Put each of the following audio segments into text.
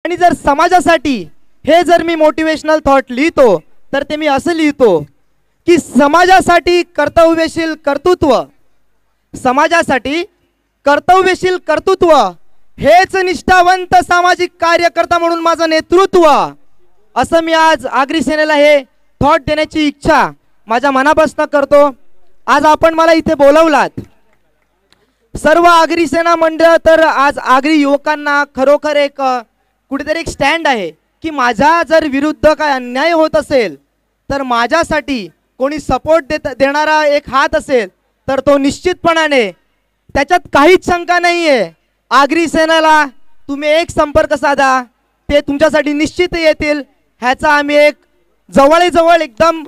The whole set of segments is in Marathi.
आणि जर समाजासाठी हे जर मी मोटिवेशनल थॉट लिहितो तर ते मी असं लिहितो की समाजासाठी कर्तव्यशील कर्तृत्व, समाजासाठी कर्तव्यशील कर्तृत्व हेच निष्ठावंत सामाजिक कार्यकर्ता म्हणून माझं नेतृत्व, असं मी आज आगरी सेनेला हे थॉट देण्याची इच्छा माझ्या मनापासून करतो। आज आपण मला इथे बोलवलात सर्व आगरी सेना मंडळ, तर आज आगरी युवकांना खरोखर एक कुठेतरी एक स्टँड आहे की माझ्या जर विरुद्ध काय अन्याय होत असेल तर माझ्यासाठी कोणी सपोर्ट देणारा एक हात असेल तर तो निश्चितपणाने, त्याच्यात काहीच शंका नाही आहे, आगरी सेनेला तुम्ही एक संपर्क साधा, ते तुमच्यासाठी निश्चित येतील। ह्याचा आम्ही एक जवळजवळ एकदम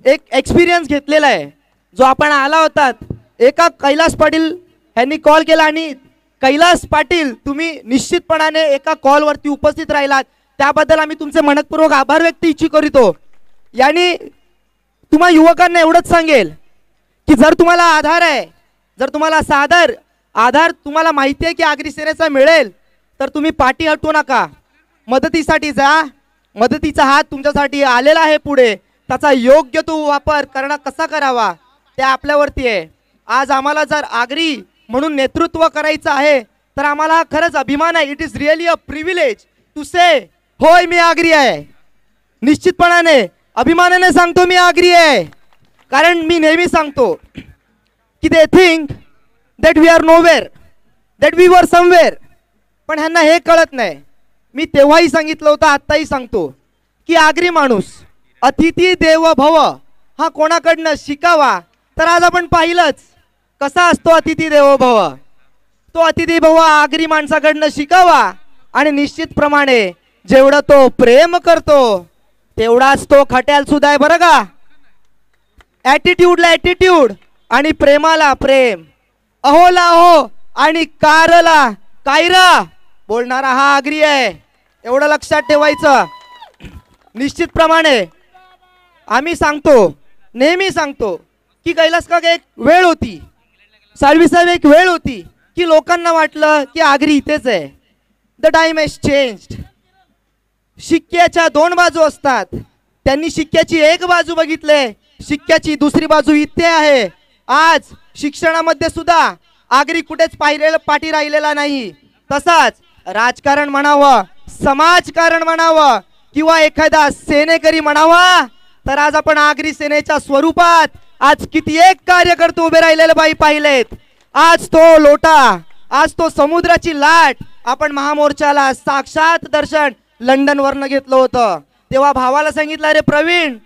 एक एक्सपिरियन्स घेतलेला आहे, जो आपण आला होतात एका कैलास पाटील यांनी कॉल केला आणि कैलास पाटील तुम्ही निश्चितपणाने एका कॉलवरती उपस्थित राहिलात, त्याबद्दल आम्ही तुमचे मनपूर्वक आभार व्यक्त करतो। यानी तुम्हा युवकांना एवढंच सांगेल की जर तुम्हाला आधार आहे, जर तुम्हाला सादर आधार तुम्हाला माहिती आहे की आगरी सेनेचा मिळेल तर तुम्ही पाठी हटू नका, मदतीसाठी जा, मदतीचा हात तुमच्यासाठी आलेला आहे पुढे, त्याचा योग्य तो वापर करणं कसा करावा ते आपल्यावरती आहे। आज आम्हाला जर आगरी म्हणून नेतृत्व करायचं आहे तर आम्हाला खरंच अभिमान आहे, it is really a privilege to say होय मी आगरी आहे, निश्चितपणाने अभिमानाने सांगतो मी आगरी आहे। कारण मी नेहमी सांगतो की they think that we are nowhere, that we were somewhere, पण ह्यांना हे कळत नाही। मी तेव्हाही सांगितलं होतं, आत्ताही सांगतो की आगरी माणूस अतिथी देव भव हा कोणाकडनं शिकावा, तर आज आपण पाहिलंच कसा असतो अतिथी देवो भव, तो अतिथी भव आगरी माणसाकडनं शिकावा आणि निश्चितप्रमाणे जेवढं तो प्रेम करतो तेवढाच तो खट्याल सुद्धा आहे बरं का। ॲटिट्यूडला ॲटिट्यूड आणि प्रेमाला प्रेम, अहोला अहो आणि कारला कायरा बोलणारा हा आगरी आहे, एवढं लक्षात ठेवायचं। निश्चितप्रमाणे आम्ही सांगतो, नेहमी सांगतो की कैलास काका एक वेळ होती, साळवी साहेब एक वेळ होती की लोकांना वाटलं की आगरी इथेच आहे। द टाइम हॅज चेंज्ड, शिक्क्याच्या दोन बाजू असतात, त्यांनी शिक्क्याची एक बाजू बघितले, शिक्क्याची दुसरी बाजू इथे आहे। आज शिक्षणामध्ये सुद्धा आगरी कुठेच पाठी राहिलेला नाही, तसाच राजकारण म्हणावं, समाजकारण म्हणावं किंवा एखादा सेनेकरी म्हणावा, तर आज आपण आगरी सेनेच्या स्वरूपात आज किती एक कार्यकर्ते उभे राहिलेले बाई पाहिलेत। आज तो लोटा, आज तो समुद्राची लाट आपण महामोर्चाला साक्षात दर्शन लंडन वरनं घेतलं होतं, तेव्हा भावाला सांगितलं अरे प्रवीण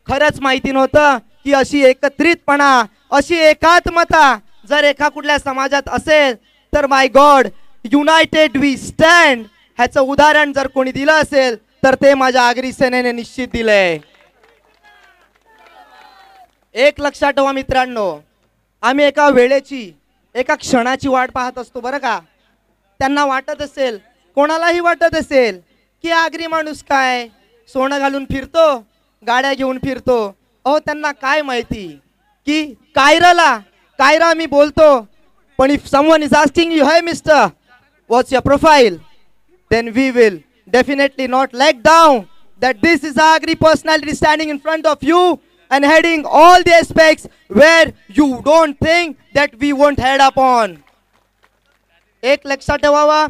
खरंच माहिती नव्हतं की अशी एकत्रितपणा, अशी एकात्मता जर एका कुठल्या समाजात असेल तर माय गॉड युनायटेड वी स्टँड, ह्याचं उदाहरण जर कोणी दिलं असेल तर ते माझ्या आगरी सेनेने निश्चित दिलंय। एक लक्षात ठेवा मित्रांनो, आम्ही एका वेळेची, एका क्षणाची वाट पाहत असतो बरं का। त्यांना वाटत असेल, कोणालाही वाटत असेल की आगरी माणूस काय सोनं घालून फिरतो, गाड्या घेऊन फिरतो, अहो त्यांना काय माहिती की कायरा मी बोलतो, पण if someone is asking you hi mister what's your profile, then we will definitely not let down that this is Agri personality standing in front of you and heading all the aspects where you don't think that we won't head up on. एक लक्षात ठेवावा,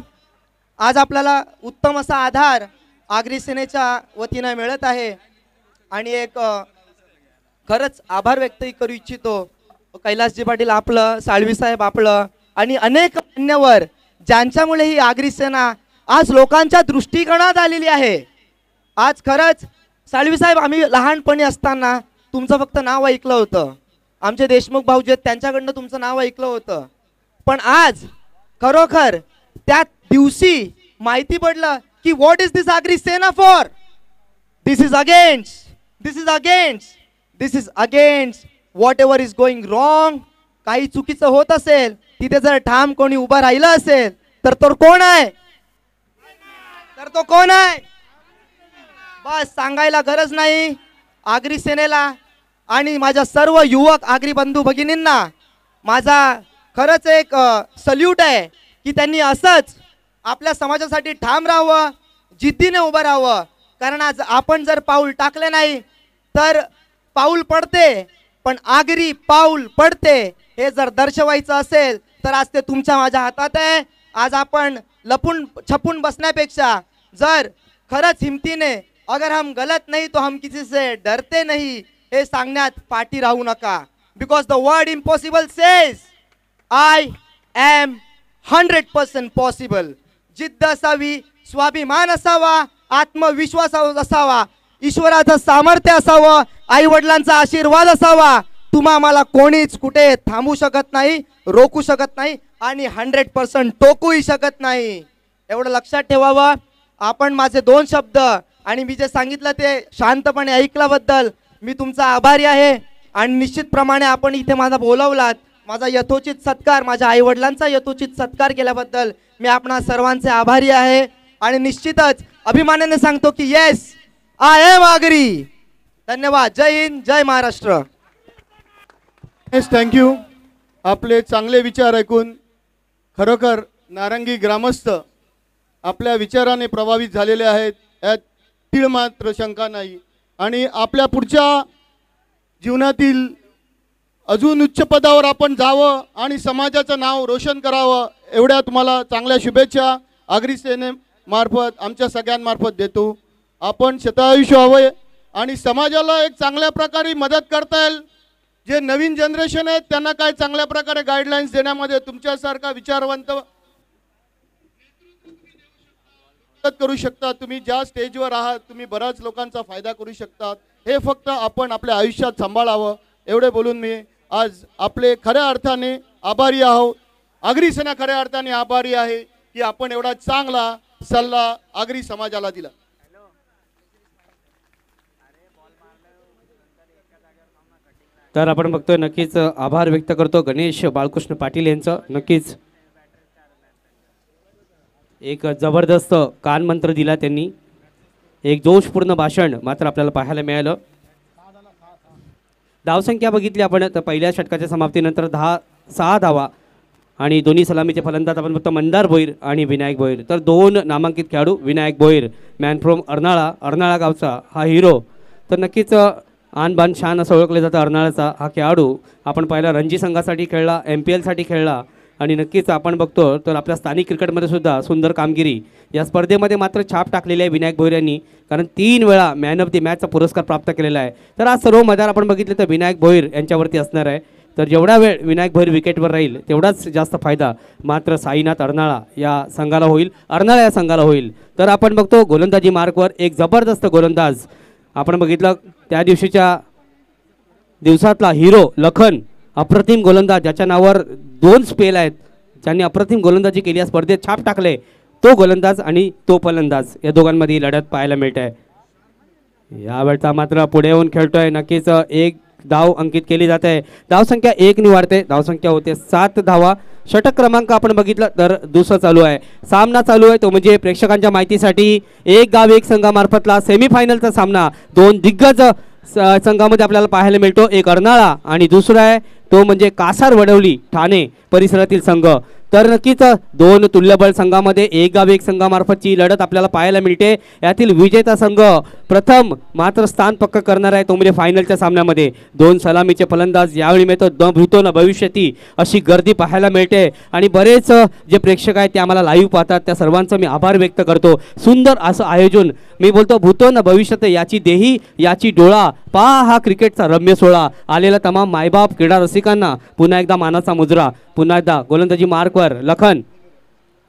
आज आपल्याला उत्तम असा आधार आगरी सेनेच्या वतीने मिळत आहे आणि एक खरंच आभार व्यक्त करू इच्छितो कैलासजी पाटील आपलं, साळवी साहेब आपलं आणि अनेक मान्यवर ज्यांच्यामुळे ही आगरी सेना आज लोकांच्या दृष्टिकोनात आलेली आहे। आज खरंच साळवी साहेब आम्ही लहानपणी असताना तुमचं फक्त नाव ऐकलं होतं, आमचे देशमुख भाऊजी त्यांच्याकडनं तुमचं नाव ऐकलं होतं, पण आज खरोखर त्या दिवशी माहिती पडलं की what is this Agri Sena for, this is against what ever is going wrong. काही चुकीचं होत असेल तिथे जर ठाम कोणी उभं राहिलं असेल तर तो कोण आहे, तर तो कोण आहे, बस सांगायला गरज नाही। आगरी सेनेला आणि माझ्या सर्व युवक आगरी बंधू भगिनींना माझा खरंच एक सल्यूट आहे की त्यांनी असंच आपल्या समाजासाठी ठाम राहावं, जिद्दीने उभं राहावं, कारण आज आपण जर पाऊल टाकले नाही तर पाऊल पडते, पण आगरी पाऊल पडते हे जर दर्शवायचं असेल तर आज ते तुमच्या माझ्या हातात आहे। आज आपण लपून छपून बसण्यापेक्षा जर खरंच हिमतीने अगर हम गलत नहीं तो हम किसी से डरते नहीं हे सांगण्यात पाठी राहू नका, because the word impossible says I am 100% पॉसिबल। जिद्द असावी, स्वाभिमान असावा, आत्मविश्वास असावा, ईश्वराचं सामर्थ्य असावं, आई वडिलांचा आशीर्वाद असावा। तुम्हा मला कोणीच कुठे थांबू शकत नाही, रोखू शकत नाही आणि 100% टोकूही शकत नाही, एवढं लक्षात ठेवावं। आपण माझे 2 शब्द आणि मी जे सांगितलं ते शांतपणे ऐकल्याबद्दल मी तुमचा आभारी आहे। आणि निश्चितप्रमाणे आपण इथे माझा बोलावलात, माझा यथोचित सत्कार, माझ्या आई वडिलांचा यथोचित सत्कार केल्याबद्दल मी आपणा सर्वांचे आभारी आहे। आणि निश्चितच अभिमानाने सांगतो की येस आय एम आगरी। धन्यवाद। जय हिंद, जय महाराष्ट्र। थँक्यू। आपले चांगले विचार ऐकून खरोखर नारंगी ग्रामस्थ आपल्या विचाराने प्रभावित झालेले आहेत, यात तीळ मात्र शंका नाही। आणि आपल्या पुढच्या जीवनातील अजून उच्च पदावर आपण जावं आणि समाजाचं नाव रोशन करावं, एवढ्या तुम्हाला चांगल्या शुभेच्छा आगरी सेनेमार्फत आमच्या सगळ्यांमार्फत देतो। आपण शतायुष्य व्हावे आणि समाजाला एक चांगल्या प्रकारे मदत करता येईल। जे नवीन जनरेशन आहेत त्यांना काय चांगल्या प्रकारे गाईडलाईन्स देण्यामध्ये तुमच्यासारखा विचारवंत करू शकता। तुम्ही ज्या स्टेजवर आहात तुम्ही बऱ्याच लोकांचा फायदा करू शकतात, हे फक्त आपण आपल्या आयुष्यात सांभाळावं, एवढे बोलून मी आज आपले खऱ्या अर्थाने आभारी आहोत। आगरी सेना खऱ्या अर्थाने आभारी आहे की आपण एवढा चांगला सल्ला आगरी समाजाला दिला। तर आपण बघतोय, नक्कीच आभार व्यक्त करतो गणेश बाळकृष्ण पाटील यांचं। नक्कीच एक जबरदस्त कानमंत्र दिला त्यांनी, एक जोशपूर्ण भाषण मात्र आपल्याला पाहायला मिळालं। धावसंख्या बघितली आपण तर पहिल्या षटकाच्या समाप्तीनंतर 6 धावा आणि दोन्ही सलामीचे फलंदाज आपण बघतो मंदार भोईर आणि विनायक भोईर। तर 2 नामांकित खेळाडू, विनायक भोईर मॅन फ्रॉम अर्नाळा गावचा हा हिरो, तर नक्कीच आनबान शान असं ओळखलं जातं अर्नाळाचा हा खेळाडू। आपण पहिला रणजी संघासाठी खेळला, MPL साठी खेळला आणि नक्कीच आपण बघतो तर आपल्या स्थानिक क्रिकेटमध्ये सुद्धा सुंदर कामगिरी या स्पर्धेमध्ये मात्र छाप टाकलेली आहे विनायक भोईर यांनी, कारण 3 वेळा मॅन ऑफ द मॅचचा पुरस्कार प्राप्त केलेला आहे। तर आज सर्व मैदान आपण बघितले तर विनायक भोईर यांच्यावरती असणार आहे। तर जेवढा वेळ विनायक भोईर विकेटवर राहील तेवढाच जास्त फायदा मात्र साईनाथ अर्नाळा या संघाला होईल, अर्नाळा या संघाला होईल। तर आपण बघतो गोलंदाजी मार्कवर एक जबरदस्त गोलंदाज आपण बघितलं, त्या दिवसातला हिरो लखन, अप्रतिम गोलंदाज ज्याच्या नावावर 2 स्पेल आहेत, ज्यांनी अप्रतिम गोलंदाजी केली, या स्पर्धेत छाप टाकले, तो गोलंदाज आणि तो फलंदाज या दोघांमध्ये लढत पाहायला मिळते आहे। यावेळचा मात्र पुढे येऊन खेळतोय, नक्कीच 1 धाव अंकित केली जाते, धावसंख्या 1 ने वाढते, धावसंख्या होते 7 धावा। षटक क्रमांक आपण बघितलं तर दुसरा चालू आहे, सामना चालू आहे तो म्हणजे प्रेक्षकांच्या माहितीसाठी एक गाव एक संघामार्फतला सेमीफायनलचा सामना 2 दिग्गज संघामध्ये आपल्याला पाहायला मिळतो, एक अर्नाळा आणि दुसरा आहे तो म्हणजे कासार वडवली ठाणे परिसरातील संघ। तर नक्कीच 2 तुल्यबळ संघामध्ये एक गाव एक संघामार्फतची लढत आपल्याला पाहायला मिळते। यातील विजेता संघ प्रथम मात्र स्थान पक्क करणार आहे तो म्हणजे फायनलच्या सामन्यामध्ये। 2 सलामीचे फलंदाज यावेळी मिळतो, न भूतो न भविष्यती अशी गर्दी पाहायला मिळते आणि बरेच जे प्रेक्षक आहेत ते आम्हाला लाईव्ह पाहतात त्या सर्वांचं मी आभार व्यक्त करतो। सुंदर असं आयोजन, मी बोलतो भूतो न भविष्यत याची देही याची डोळा, पहा हा क्रिकेटचा रम्य सोहळा। आलेला तमाम मायबाप क्रीडा रसिकांना पुन्हा एकदा मानाचा मुजरा। पुन्हा एकदा गोलंदाजी मार्कवर लखन,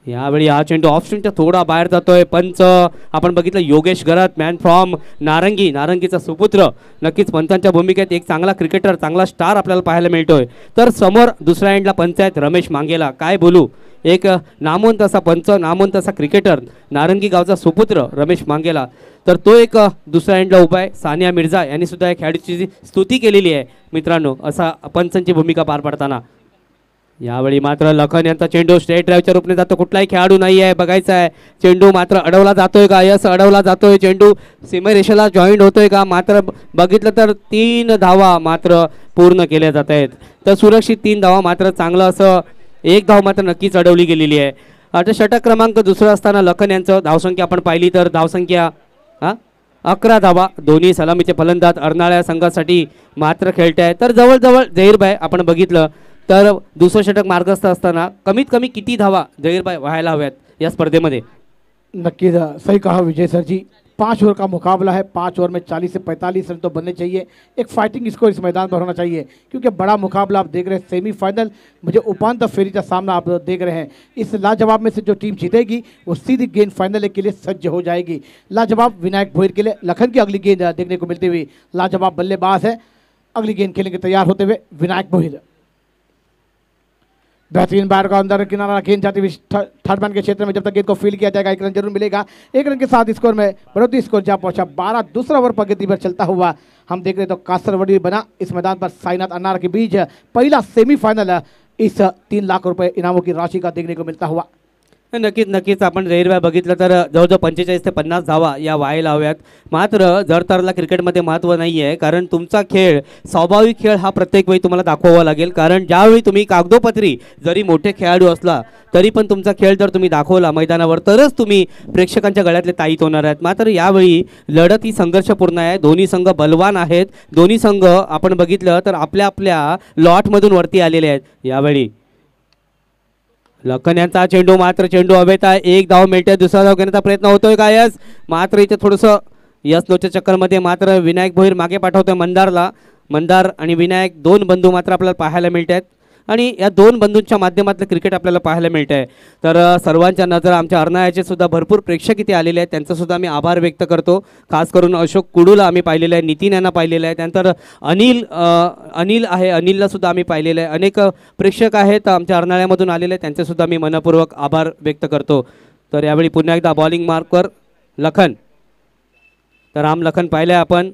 यावेळी हा चेंडू ऑफ स्पिनच्या थोडा बाहेर जातोय। पंच आपण बघितलं योगेश गरत, मॅन फ्रॉम नारंगीचा सुपुत्र, नक्कीच पंचांच्या भूमिकेत एक चांगला क्रिकेटर, चांगला स्टार आपल्याला पाहायला मिळतोय। तर समोर दुसऱ्या एंडला पंच आहेत रमेश मांगेला, काय बोलू, एक नामवंत असा पंच, नामवंत असा क्रिकेटर, नारंगी गावचा सुपुत्र रमेश मांगेला। तर तो एक दुसऱ्या एंडला उभा आहे। सानिया मिर्झा यांनी सुद्धा या खेळाडूची स्तुती केलेली आहे मित्रांनो, असा पंचांची भूमिका पार पाडताना। यावेळी मात्र लखन यांचा चेंडू स्ट्रेट ड्राईव्हच्या रूपने जातो, कुठलाही खेळाडू नाही आहे, बघायचा आहे चेंडू मात्र अडवला जातोय का, यस अडवला जातोय, चेंडू सीमारेषेला जॉईंट होतोय का, मात्र बघितलं तर 3 धावा मात्र पूर्ण केल्या जात आहेत। तर सुरक्षित 3 धावा, मात्र चांगलं असं 1 धाव मात्र नक्कीच अडवली गेलेली आहे। आता षटक क्रमांक दुसरा असताना लखन यांचं धावसंख्या आपण पाहिली तर धावसंख्या 11 धावा, दोन्ही सलामीचे फलंदाज अर्नाळ्या संघासाठी मात्र खेळत आहे. तर जवळजवळ झहीरभाई आपण बघितलं तर दुसरं षटक मार्गस्थ असताना कमीत कमी किती धावा झहीरभाई व्हायला हव्यात या स्पर्धेमध्ये? नक्कीच सही कहा विजय सर जी. 5 ओवर का मुकाबला है, 5 ओवर में 40 से 45 रन तो बनने चाहिए. एक फाइटिंग स्कोर इस मैदान पर होना चाहिए क्योंकि बड़ा मुकाबला आप देख रहे हैं. सेमीफाइनल मुझे उपांत फेरी का सामना आप देख रहे हैं. इस लाजवाब में से जो टीम जीतेगी वो सीधी गेंद फाइनल के लिए सज्ज हो जाएगी. लाजवाब विनायक भोईर के लिए लखन की अगली गेंद देखने को मिलती हुई. लाजवाब बल्लेबाज है, अगली गेंद खेलने के तैयार होते हुए विनायक भोईर. बेहतरीन बार का अंदर किनारा गेंद जाती हुई थर्ड मैन के क्षेत्र में. जब तक गेंद को फील्ड किया जाएगा 1 रन जरूर मिलेगा. 1 रन के साथ स्कोर में बढ़ोतरी, स्कोर जा पहुंचा 12. दूसरा ओवर प्रगति पर चलता हुआ हम देख रहे तो कासरवडी बना इस मैदान पर साईनाथ अन्नार के बीच पहला सेमीफाइनल इस 3 लाख रुपए इनामों की राशि का देखने को मिलता हुआ. नक्कीच नक्कीच आपण झहीरभाई बघितलं तर जवळजवळ 45 ते 50 धावा या व्हायला हव्यात. मात्र जडतरला क्रिकेटमध्ये महत्त्व नाही आहे, कारण तुमचा खेळ स्वाभाविक खेळ हा प्रत्येक वेळी तुम्हाला दाखवावा लागेल. कारण ज्यावेळी तुम्ही कागदोपत्री जरी मोठे खेळाडू असला तरी पण तुमचा खेळ जर तुम्ही दाखवला मैदानावर तरच तुम्ही प्रेक्षकांच्या गळ्यातले ताईत होणार आहेत. मात्र यावेळी लढत ही संघर्षपूर्ण आहे. दोन्ही संघ बलवान आहेत. दोन्ही संघ आपण बघितलं तर आपल्या आपल्या लॉटमधून वरती आलेले आहेत. यावेळी लखन यांचा चेंडू, मात्र चेंडू हवेत आहे. 1 धाव मिळते. दुसरा धाव घेण्याचा प्रयत्न होतोय का? यस. मात्र इथे थोडंसं यस नोच्या चक्करमध्ये मात्र विनायक भोईर मागे पाठवतोय मंदारला. मंदार आणि विनायक 2 बंधू मात्र आपल्याला पाहायला मिळत आहेत आणि या 2 बंधूंच्या माध्यमातलं क्रिकेट आपल्याला पाहायला मिळत आहे. तर सर्वांच्या नजर आमच्या अर्नाळ्याचे सुद्धा भरपूर प्रेक्षक इथे आलेले आहेत. त्यांचा सुद्धा आम्ही आभार व्यक्त करतो. खास करून अशोक कुडूला आम्ही पाहिलेलं आहे, नितीन यांना पाहिलेलं आहे, त्यानंतर अनिल आहे, अनिलला सुद्धा आम्ही पाहिलेलं आहे. अनेक प्रेक्षक आहेत आमच्या अर्नाळ्यामधून आलेले आहेत, त्यांचे सुद्धा मी मनपूर्वक आभार व्यक्त करतो. तर यावेळी पुन्हा एकदा बॉलिंग मार्कवर लखन. तर राम लखन पाहिले आपण.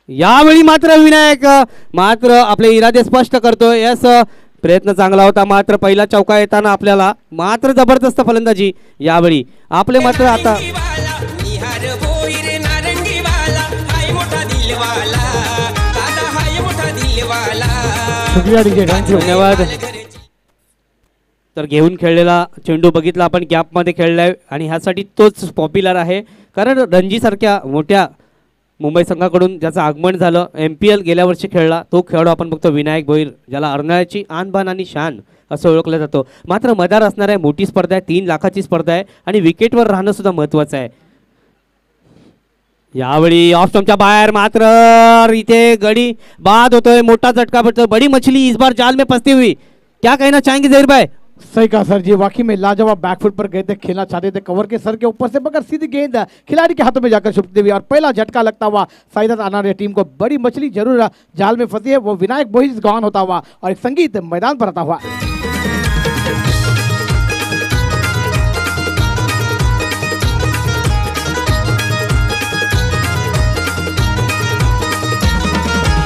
यावेळी मात्र विनायक मात्र आपले इरादे स्पष्ट करतोय. यस, प्रयत्न चांगला होता, मात्र पहिला चौका येताना आपल्याला मात्र जबरदस्त फलंदाजी यावेळी आपले मात्र आता धन्यवाद. तर घेऊन खेळलेला चेंडू बघितला आपण, गॅपमध्ये खेळलाय आणि ह्यासाठी तोच पॉप्युलर आहे. कारण रणजीसारख्या मोठ्या मुंबई संघाकडून ज्याचं आगमन झालं, MPL गेल्या वर्षी खेळला तो खेळाडू आपण बघतो विनायक भोईर, ज्याला अर्नाळ्याची आणबाण आणि शान असं ओळखलं जातं. मात्र मदार असणार आहे, मोठी स्पर्धा आहे, 3 लाखाची स्पर्धा आहे आणि विकेटवर राहणं सुद्धा महत्त्वाचं आहे. यावेळी ऑफ स्टंपच्या बाहेर मात्र इथे गडी बाद होतोय, मोठा झटका पडतो. बड़ी मछली इस बार जाल में फंसती हुई, क्या कहना चाहेंगे ज़हीर भाई? सही कहा सर जी, वाकई में लाजवाब बैकफुट पर गए थे, खेलना चाहते थे कवर के सर के ऊपर से, मगर सीधी गेंद खिलाड़ी के हाथों में जाकर छुपती हुई और पहला झटका लगता हुआ साईनाथ अन्नार टीम को. बड़ी मछली जरूर जाल में फंसी है, वो विनायक भोईर गॉन होता हुआ और एक संगीत मैदान पर आता हुआ.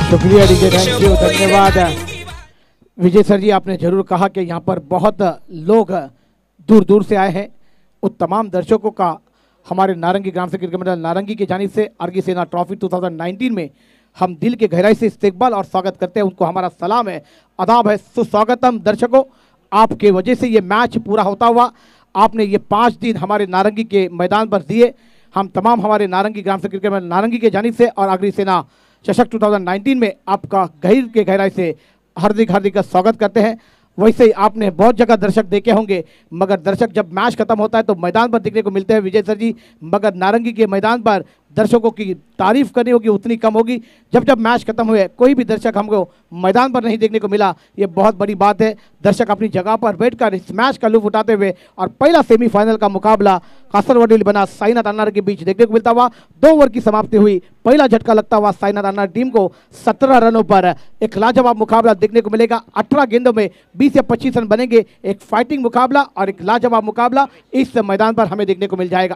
शुक्रिया डीजे, थैंक यू, धन्यवाद. विजय सर जी, आपने जरूर कहा कि यहाँ पर बहुत लोग दूर दूर से आए हैं. उन तमाम दर्शकों का हमारे नारंगी ग्राम से क्रिकेट मंडल नारंगी की जानिब से अर्गी सेना ट्रॉफी 2019 में हम दिल के गहराई से इस्तकबाल और स्वागत करते हैं. उनको हमारा सलाम है, आदाब है, सुस्वागतम. दर्शकों, आपके वजह से ये मैच पूरा होता हुआ आपने ये 5 दिन हमारे नारंगी के मैदान पर दिए. हम तमाम हमारे नारंगी ग्राम से क्रिकेट मंडल नारंगी की जानिब से और अर्गी सेना चषक 2019 में आपका गहीर के गहराई से हार्दिक हार्दिक का स्वागत करते हैं. वैसे ही आपने बहुत जगह दर्शक देखे होंगे, मगर दर्शक जब मैच खत्म होता है तो मैदान पर दिखने को मिलते हैं विजय सर जी, मगर नारंगी के मैदान पर दर्शकों की तारीफ करनी होगी उतनी कम होगी. जब जब मैच खत्म हुए कोई भी दर्शक हमको मैदान पर नहीं देखने को मिला, ये बहुत बड़ी बात है. दर्शक अपनी जगह पर बैठकर इस मैच का लुत्फ उठाते हुए और पहला सेमीफाइनल का मुकाबला कासरवडी बना साईनाथ अन्नार के बीच देखने को मिलता हुआ. 2 ओवर की समाप्ति हुई, पहला झटका लगता हुआ साईनाथ अन्नार टीम को 17 रनों पर एक लाजवाब मुकाबला देखने को मिलेगा. 18 गेंदों में 20 या 25 रन बनेंगे. एक फाइटिंग मुकाबला और एक लाजवाब मुकाबला इस मैदान पर हमें देखने को मिल जाएगा.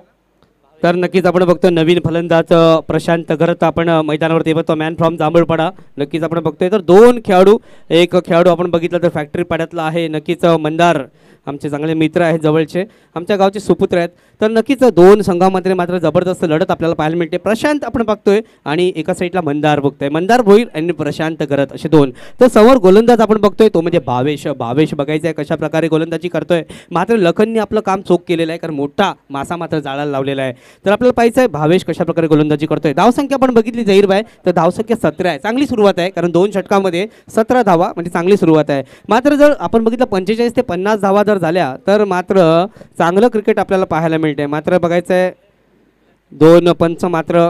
तर नक्कीच आपण बघतो नवीन फलंदाज प्रशांत घरत आपण मैदानावरती बघतो मॅन फ्रॉम जांभूळपाडा. नक्कीच आपण बघतोय तर दोन खेळाडू, एक खेळाडू आपण बघितलं तर फॅक्टरी पाड्यातला आहे, नक्कीच मंदार आमचे चांगले मित्र आहेत, जवळचे आमच्या गावचे सुपुत्र आहेत. तर नक्कीच दोन संघामध्ये मात्र जबरदस्त लढत आपल्याला पाहायला मिळते. प्रशांत आपण बघतोय आणि एका साईडला मंदार बघतोय, मंदार भोईर आणि प्रशांत घरत असे दोन. तर समोर गोलंदाज आपण बघतोय तो म्हणजे भावेश बघायचा आहे कशा प्रकारे गोलंदाजी करतोय. मात्र लखनने आपलं काम चोख केलेलं आहे, कारण मोठा मासा मात्र जाळायला लावलेला आहे. तर आपल्याला पाहायचं आहे भावेश कशा प्रकारे गोलंदाजी करतोय. धावसंख्या आपण बघितली जहीरबाई तर धावसंख्या 17 आहे, चांगली सुरुवात आहे, कारण 2 षटकामध्ये 17 धावा म्हणजे चांगली सुरुवात आहे. मात्र जर आपण बघितलं 45 ते 50 धावा जर झाल्या तर मात्र चांगलं क्रिकेट आपल्याला पाहायला मिळते. मात्र बघायचं आहे दोन पंच मात्र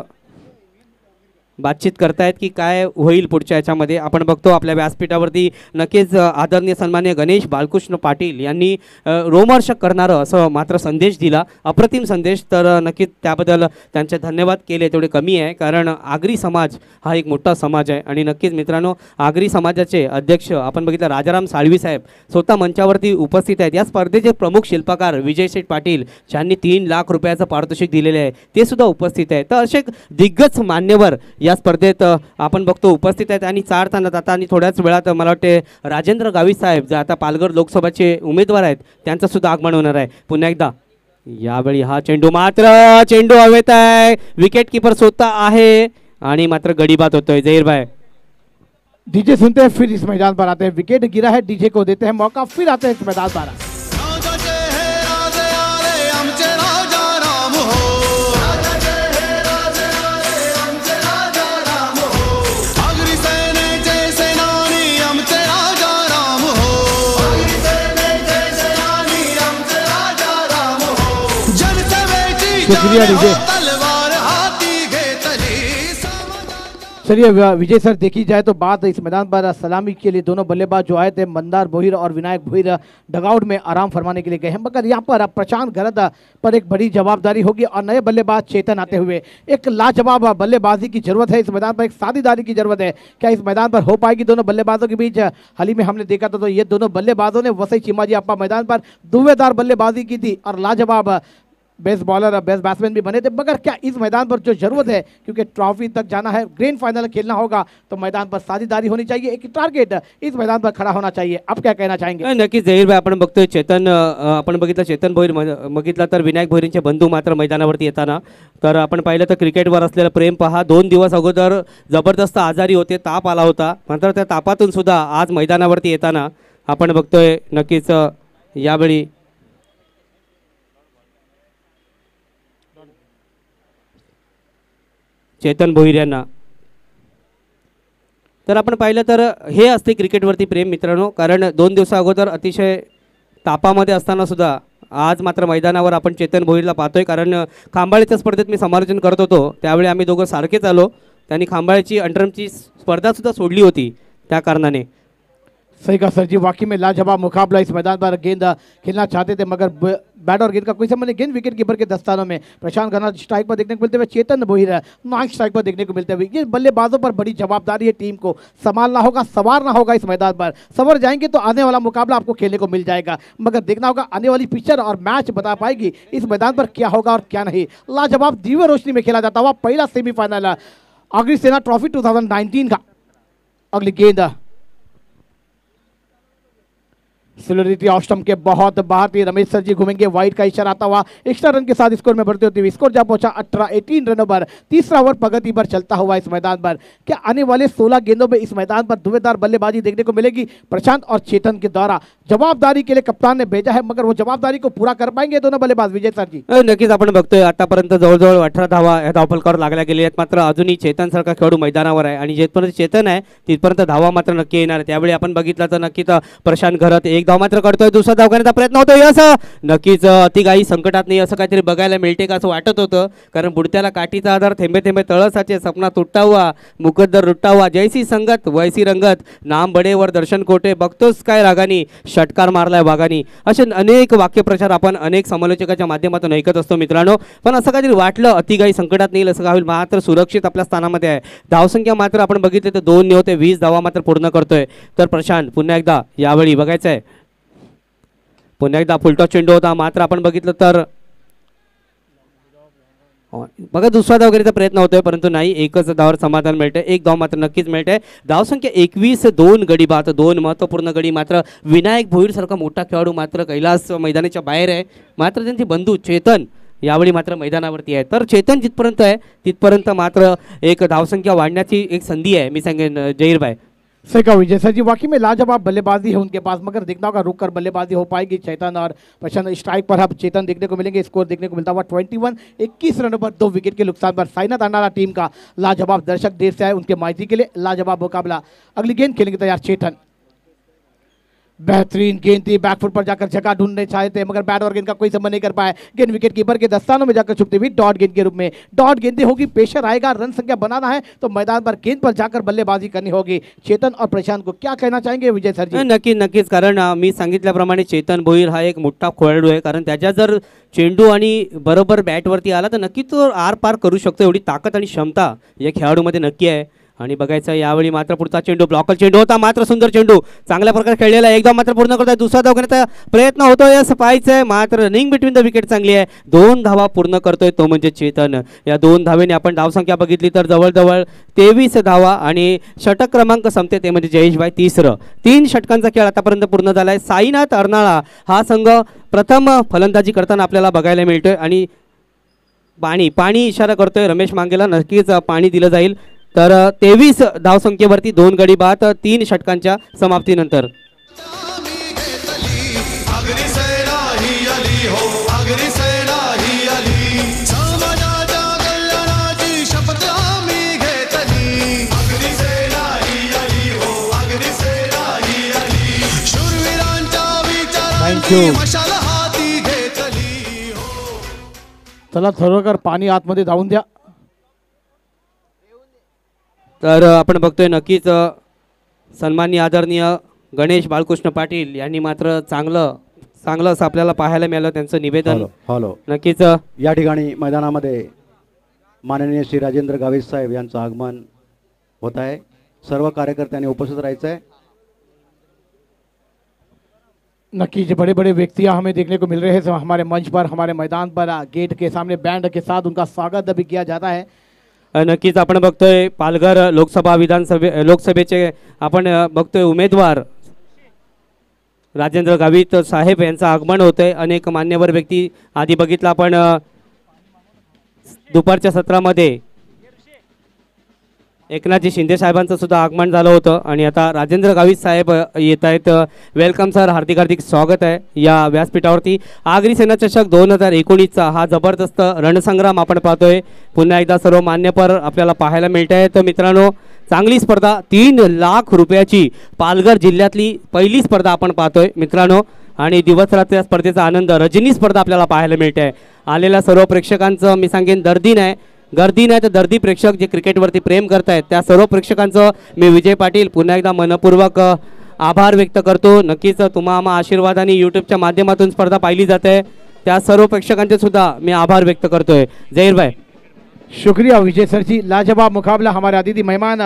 बातचीत करतायत की काय होईल पुढच्या याच्यामध्ये. आपण बघतो आपल्या व्यासपीठावरती नक्कीच आदरणीय सन्मान्य गणेश बालकृष्ण पाटील यांनी रोमहर्षक करणारं असं मात्र संदेश दिला, अप्रतिम संदेश. तर नक्कीच त्याबद्दल त्यांचे धन्यवाद केले तेवढे कमी आहे, कारण आगरी समाज हा एक मोठा समाज आहे. आणि नक्कीच मित्रांनो आगरी समाजाचे अध्यक्ष आपण बघितलं राजाराम साळवी साहेब स्वतः मंचावरती उपस्थित आहेत. या स्पर्धेचे प्रमुख शिल्पकार विजय शेठ पाटील ज्यांनी 3 लाख रुपयाचं पारितोषिक दिलेले आहे ते सुद्धा उपस्थित आहेत. तर असे दिग्गज मान्यवर या स्पर्धेत आपण बघतो उपस्थित आहेत. आणि चारताना जाता आणि थोड्याच वेळात मला वाटते राजेंद्र गावी साहेब जे आता पालघर लोकसभाचे उमेदवार आहेत त्यांचं सुद्धा आगमन होणार आहे. पुन्हा एकदा यावेळी हा चेंडू हवेत आहे, विकेट किपर स्वतः आहे आणि मात्र गडीबाद होतोय. जहीरभाई डीजे सुनते हैं फिर इस मैदान पर आते हैं, विकेट गिरा है डीजे को देते हैं मौका, फिर आते हैं इस मैदान पर. शुक्रिया डीजे. चलिए विजय सर, देखी जाए तो बात इस मैदान पर सलामी के लिए दोनों बल्लेबाज जो आए थे मंदार भोईर और विनायक भोईर डगआउट में आराम फरमाने के लिए गए हैं, मगर यहाँ पर प्रशांत घरत पर एक बड़ी जवाबदारी होगी और नए बल्लेबाज चेतन आते हुए एक लाजवाब बल्लेबाजी की जरूरत है इस मैदान पर, एक साझेदारी की जरूरत है. क्या इस मैदान पर हो पाएगी दोनों बल्लेबाजों के बीच? हाल ही में हमने देखा था तो ये दोनों बल्लेबाजों ने वसई चिमाजी अप्पा मैदान पर दुवेदार बल्लेबाजी की थी और लाजवाब बेस्ट बॉलर बेस्ट बैट्समैन भी बने थे. मगर क्या इस मैदान पर जो जरूरत है, क्योंकि ट्रॉफी तक जाना है, ग्रैंड फाइनल खेलना होगा, तो मैदान पर साझेदारी होनी चाहिए, एक टारगेट इस मैदान पर खड़ा होना चाहिए. अब क्या कहना चाहेंगे? नक्कीच जहीरभाई, आपण बघतोय चेतन, आपण बघितलं चेतन भोईर बघितलं तर विनायक भोईरचे बंधू मात्र मैदानावरती येताना. तर आपण पाहिलं तर क्रिकेटवर असलेलं प्रेम पहा. 2 दिवस अगोदर जबरदस्त आजारी होते, ताप आला होता, मात्र त्या तापातून सुद्धा आज मैदानावरती येताना आपण बघतोय नक्कीच यावेळी चेतन भोईर यांना. तर आपण पाहिलं तर हे असते क्रिकेटवरती प्रेम मित्रांनो, कारण 2 दिवसा अगोदर अतिशय तापामध्ये असताना सुद्धा आज मात्र मैदानावर आपण चेतन भोईरला पाहतोय. कारण खांबाळीच्या स्पर्धेत मी समालोचन करत होतो त्यावेळी आम्ही दोघं सारखेच आलो, त्यांनी खांबाळीची अंडरमची स्पर्धासुद्धा सोडली होती त्या कारणाने. सही कहा सर जी, वाकई में लाजवाब मुकाबला इस मैदान पर. गेंद खेलना चाहते थे मगर बैट और गेंद का कोई संबंध नहीं. गेंद विकेट कीपर के दस्तानों में प्रशांत घरत स्ट्राइक पर देखने को मिलते हुए, चेतन भोईर नॉन स्ट्राइक पर देखने को मिलते हुए. ये बल्लेबाजों पर बड़ी जवाबदारी है, टीम को संभालना होगा, संवारना होगा इस मैदान पर. संवर जाएंगे तो आने वाला मुकाबला आपको खेलने को मिल जाएगा, मगर देखना होगा आने वाली पिक्चर और मैच बता पाएगी इस मैदान पर क्या होगा और क्या नहीं. लाजवाब दिव्य रोशनी में खेला जाता हुआ पहला सेमीफाइनल आगरी सेना ट्रॉफी 2019 का. अगली गेंद सिलोरिटी ऑफ स्टंप के बहुत बाहर थी. रमेश सर जी घूमेंगे, वाइड का इशारा आता हुआ एक्स्ट्रा रन के साथ स्कोर में बढ़ते होते हुए स्कोर जा पहुंचा 18 रनों पर. तीसरा ओवर प्रगति पर चलता हुआ इस मैदान पर. क्या आने वाले 16 गेंदों में इस मैदान पर धुएंधार बल्लेबाजी देखने को मिलेगी प्रशांत और चेतन के द्वारा? जवाबदारी के लिए कप्तान ने भेजा है, मगर वो जवाबदारी को पूरा कर पाएंगे दोनों बल्लेबाज? विजय सर जी, नक्कीच आपण बघतोय आतापर्यंत जवळजवळ 18 धावा या धावफलकावर लागल्या गेल्या आहेत. मात्र अजूनही चेतन सारखा खेळाडू मैदानावर आहे आणि जिथपर्यंत चेतन आहे तिथपर्यंत धावा मात्र नक्की येणार आहे. त्यावेळी आपण बघितलं तर नक्कीच प्रशांत घरत एक धाव मात्र करतोय, दुसरा धाव करण्याचा प्रयत्न होतोय. असं नक्कीच अतिगाई संकटात नाही असं काहीतरी बघायला मिळते का असं वाटत होतं, कारण बुडत्याला काठीचा आधार, थेंबे थेंबे तळसाचे, सपना तुटता हुआ, मुकद्दर रुट्टा हुआ, जैसी संगत वैसी रंगत, नाम बडेवर दर्शन कोटे, बघतोस काय रागानी, षटकार मारलाय वागानी. असे अनेक वाक्यप्रचार आपण अनेक समालोचकाच्या माध्यमातून ऐकत असतो मित्रांनो. पण असं काहीतरी वाटलं अतिगाई संकटात नाही असं काय होईल, मात्र सुरक्षित आपल्या स्थानामध्ये आहे. धावसंख्या मात्र आपण बघितले तर 2 होते, 20 धावा मात्र पूर्ण करतोय. तर प्रशांत पुन्हा एकदा यावेळी बघायचं आहे, पुन्हा एकदा फुलटॉस चेंडू होता, मात्र आपण बघितलं तर बघा दुसरा धाव घेण्याचा प्रयत्न होतोय परंतु नाही, एकच धावावर समाधान मिळतंय. एक धाव मात्र नक्कीच मिळतंय. धावसंख्या 21, 2 गडी बाद, 2 महत्त्वपूर्ण गडी. मात्र विनायक भोईर सारखा मोठा खेळाडू मात्र कैलास मैदानाच्या बाहेर आहे. मात्र त्यांची बंधू चेतन यावेळी मात्र मैदानावरती आहे. तर चेतन जिथपर्यंत आहे तिथपर्यंत मात्र एक धावसंख्या वाढण्याची एक संधी आहे. मी सांगेन जहीरभाई. सही कहा विजय सर जी, वाकई में लाजवाब बल्लेबाजी है उनके पास, मगर देखना होगा रुक कर बल्लेबाजी हो पाएगी चेतन और प्रशांत. स्ट्राइक पर अब चेतन देखने को मिलेंगे. स्कोर देखने को मिलता हुआ 21 रनों पर 2 विकेट के नुकसान पर साइनाथ अंडारा टीम का लाजवाब दर्शक देर से आए उनके माइती के लिए लाजवाब मुकाबला. अगली गेंद खेलेंगे तैयार चेतन. बेहतरीन गेंद थी, बैकफुट पर जाकर जगह ढूंढने चाहे थे मगर बैट और गेंद का कोई संबंध नहीं कर पाए. गेंद विकेट कीपर के दस्तानों में जाकर छुपती हुई डॉट गेंद के रूप में. डॉट गेंदें होगी, प्रेशर आएगा, रन संख्या बनाना है तो मैदान पर गेंद पर जाकर बल्लेबाजी करनी होगी. चेतन और प्रशांत को क्या कहना चाहेंगे विजय सर जी? नक्कीच, कारण मी सांगितल्याप्रमाणे चेतन भोईर हा एक मोठा खेळाडू आहे. कारण त्याच्या जर चेंडू आणि बरोबर बॅटवरती आला तर नक्कीच तो आर पार करू शकतो. एवढी ताकद आणि क्षमता या खेळाडूमध्ये नक्की आहे. आणि बघायचं यावेळी मात्र पुढचा चेंडू ब्लॉकर चेंडू होता, मात्र सुंदर चेंडू चांगल्या प्रकारे खेळलेला आहे. एकदा मात्र पूर्ण करतोय, दुसरा धाव घेण्याचा प्रयत्न होतोय असं पाहायचंय. मात्र रनिंग बिटवीन द विकेट चांगली आहे. 2 धावा पूर्ण करतोय तो म्हणजे चेतन. या 2 धावेने आपण धावसंख्या बघितली तर जवळजवळ 23 धावा आणि षटक क्रमांक संपते ते म्हणजे जयेशभाई तिसरं. 3 षटकांचा खेळ आतापर्यंत पूर्ण झालाय. साईनाथ अर्नाळा हा संघ प्रथम फलंदाजी करताना आपल्याला बघायला मिळतोय आणि पाणी इशारा करतोय रमेश मांगेला. नक्कीच पाणी दिलं जाईल. तर 23 धावसंख्येवरती 2 गडी बाद 3 षटकांच्या समाप्तीनंतर. थँक्यू. चला थोडंकर पाणी आतमध्ये जाऊन द्या. तर आपण बघतोय नक्कीच सन्माननीय आदरणीय गणेश बाळकृष्ण पाटील यांनी मात्र चांगलं असं आपल्याला पाहायला मिळालं त्यांचं निवेदन. हॅलो. नक्कीच या ठिकाणी मैदानामध्ये माननीय श्री राजेंद्र गावित साहेब यांचं आगमन होत आहे. सर्व कार्यकर्त्यांनी उपस्थित राहायचं आहे. नक्की जो बड़े बड़े व्यक्तियां हमें देखने को मिल रहे हैं हमारे मंच पर, हमारे मैदान पर, गेट के सामने बैंड के साथ उनका स्वागत भी किया जाता है. नक्कीच आपण बघतोय पालघर लोकसभेचे आपण बघतोय उमेदवार राजेंद्र गावित साहेब यांचं आगमन होतंय. अनेक मान्यवर व्यक्ती आधी बघितलं आपण दुपारच्या सत्रामध्ये एकनाथजी शिंदे साहेबांचं सुद्धा आगमन झालं होतं आणि आता राजेंद्र गावित साहेब येत आहेत. वेलकम सर, हार्दिक स्वागत आहे या व्यासपीठावरती. आगरी सेना चषक 2019चा हा जबरदस्त रणसंग्राम आपण पाहतोय. पुन्हा एकदा सर्व मान्यवर आपल्याला पाहायला मिळत आहे. तर मित्रांनो, चांगली स्पर्धा, 3 लाख रुपयाची पालघर जिल्ह्यातली पहिली स्पर्धा आपण पाहतोय मित्रांनो. आणि दिवस रात्र या स्पर्धेचा आनंद, रजनी स्पर्धा आपल्याला पाहायला मिळते आहे. आलेल्या सर्व प्रेक्षकांचं मी सांगेन गर्दी नाही तर दर्दी प्रेक्षक जे क्रिकेटवरती प्रेम करतायत त्या सर्व प्रेक्षकांचं मी विजय पाटील पुन्हा एकदा मनपूर्वक आभार व्यक्त करतो. नक्कीच तुम्हा आशीर्वादाने यूट्यूबच्या माध्यमातून स्पर्धा पाहिली जाते त्या सर्व प्रेक्षकांचे सुद्धा मी आभार व्यक्त करतोय. जहीर भाई. शुक्रिया विजय सर जी. लाजवाब मुकाबला. हमारे अतिथि मेहमान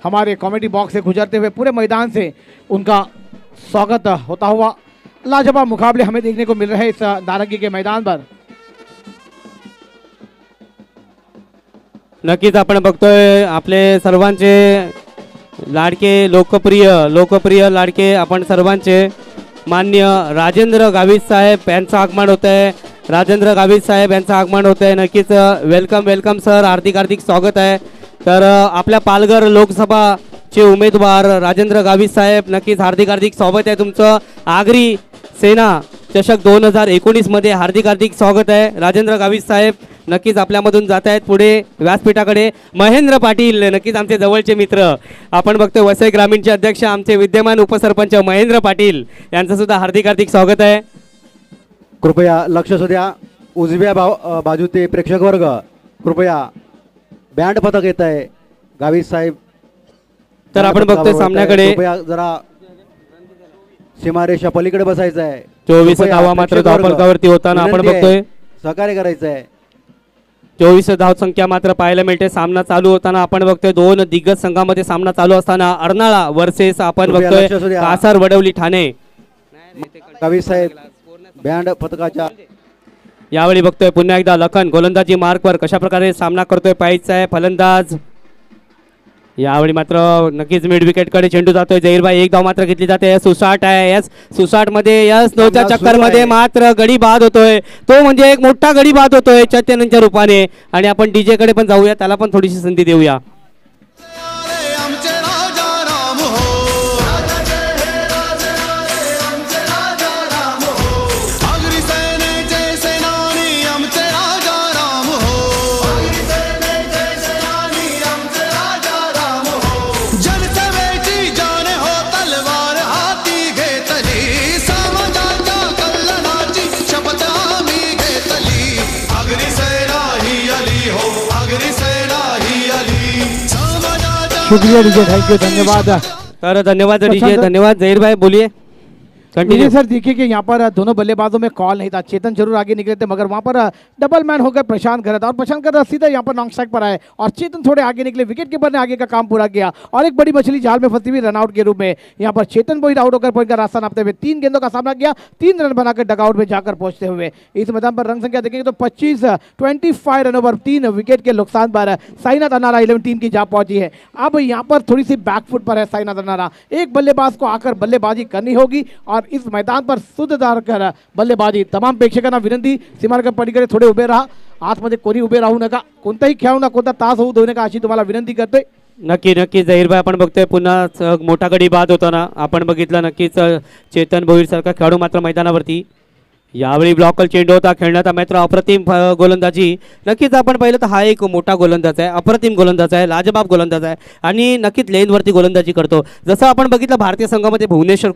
हमारे कॉमेडी बॉक्स से गुजरते हुए पूरे मैदान से उनका स्वागत होता हुआ लाजवाब मुकाबले हमें देखने को मिल रहे हैं इस नारंगी के मैदान पर. नक्कीच आपण बघतोय आपले सर्वांचे लाडके लोकप्रिय लाडके आपण सर्वांचे मान्य राजेंद्र गावित साहेब यांचं आगमन होत आहे. राजेंद्र गावित साहेब यांचं आगमन होत आहे. नक्कीच वेलकम सर, हार्दिक स्वागत आहे. तर आपल्या पालघर लोकसभाचे उमेदवार राजेंद्र गावित साहेब, नक्कीच हार्दिक स्वागत आहे तुमचं. आगरी सेना चषक 2019 मध्ये हार्दिक स्वागत आहे. राजेंद्र गावित साहेब नक्कीच आपल्यामधून जात आहेत पुढे व्यासपीठाकडे. महेंद्र पाटील, नक्कीच आमचे जवळचे मित्र, आपण बघतोय वसई ग्रामीणचे अध्यक्ष आमचे विद्यमान उपसरपंच महेंद्र पाटील यांचं सुद्धा हार्दिक स्वागत आहे. कृपया लक्ष असू द्या. उजव्या बाजूचे प्रेक्षक वर्ग कृपया, बँड पथक येत आहे गावित साहेब. तर आपण बघतोय सामन्याकडे कृपया जरा सीमारेषा पलीकडे बसायचं आहे. 24 धावा मात्र धावफलकावरती होताना आपण बघतोय. सहकार्य करायचं आहे. 24 धावसंख्या मात्र पाहायला मिळते. सामना चालू होताना आपण बघतोय 2 दिग्गज संघामध्ये सामना चालू असताना अर्नाळा वर्सेस आपण बघतोय कासार वडवली ठाणे. गावित साहेब बँड पथकाच्या यावेळी बघतोय पुन्हा एकदा लखन गोलंदाजी मार्कवर कशा प्रकारे सामना करतोय पाहिजे आहे फलंदाज. यावेळी मात्र नक्कीच मिड विकेटकडे चेंडू जातोय. जहीरभाई एक धाव मात्र घेतली जाते. सुसाट आहे. यस सुसाट मध्ये यस नऊच्या चक्कर मध्ये मात्र गडी बाद होतोय. तो म्हणजे एक मोठा गडी बाद होतोय चैतन्यच्या रूपाने. आणि आपण डीजे कडे पण जाऊया, त्याला पण थोडीशी संधी देऊया. शुक्रिया डीजे, थैंक यू, धन्यवाद। तर धन्यवाद डीजे, धन्यवाद। जहीर भाई बोलिए, कंटिन्यू। सर देखिए कि यहाँ पर दोनों बल्लेबाजों में कॉल नहीं था, चेतन जरूर आगे निकले थे मगर वहाँ पर डबल मैन हो गए प्रशांत गरत, और प्रशांत गरत सीधा यहाँ पर नॉन स्ट्राइक पर आए और चेतन थोड़े आगे निकले, विकेट कीपर ने आगे का काम पूरा किया और एक बड़ी मछली जाल में फंसी हुई रनआउट के रूप में यहाँ पर चेतन बोहिर आउट होकर पॉइंट का रास्ता नापते हुए 3 गेंदों का सामना किया, 3 रन बनाकर डगआउट में जाकर पहुंचते हुए। इस मैदान पर रन संख्या देखेंगे तो 25 रन ओवर 3 विकेट के नुकसान पर साईनाथ अनारा 11 टीम की जा पहुंची है। अब यहाँ पर थोड़ी सी बैकफुट पर है साईनाथ अनारा, एक बल्लेबाज को आकर बल्लेबाजी करनी होगी और इस मैदान पर शुद्धदार कर बल्लेबाजी। तमाम प्रेक्षकांना विनंती, सीमारेषा पलीकडे थोडे उभे राहा, आतमध्ये कोणी उभे राहू नका, कोणताही खेळाडू कोणता तास होऊ देऊ नका अशी तुम्हाला विनंती करतोय। नक्की नक्की जहीर भाई, आपण बघतोय पुन्हा मोठा गडी बाद होताना आपण बघितलं नक्कीच चेतन भोईर सारखा खेळाडू मात्र मैदानावरती। यावेळी ब्लॉकल चेंडू होता, खेळण्याचा मात्र अप्रतिम गोलंदाजी। नक्कीच आपण पाहिलं तर हा एक मोठा गोलंदाज आहे, अप्रतिम गोलंदाज आहे, लाजबाब गोलंदाज आहे आणि नक्कीच लेनवरती गोलंदाजी करतो। जसं आपण बघितलं भारतीय संघामध्ये भुवनेश्वर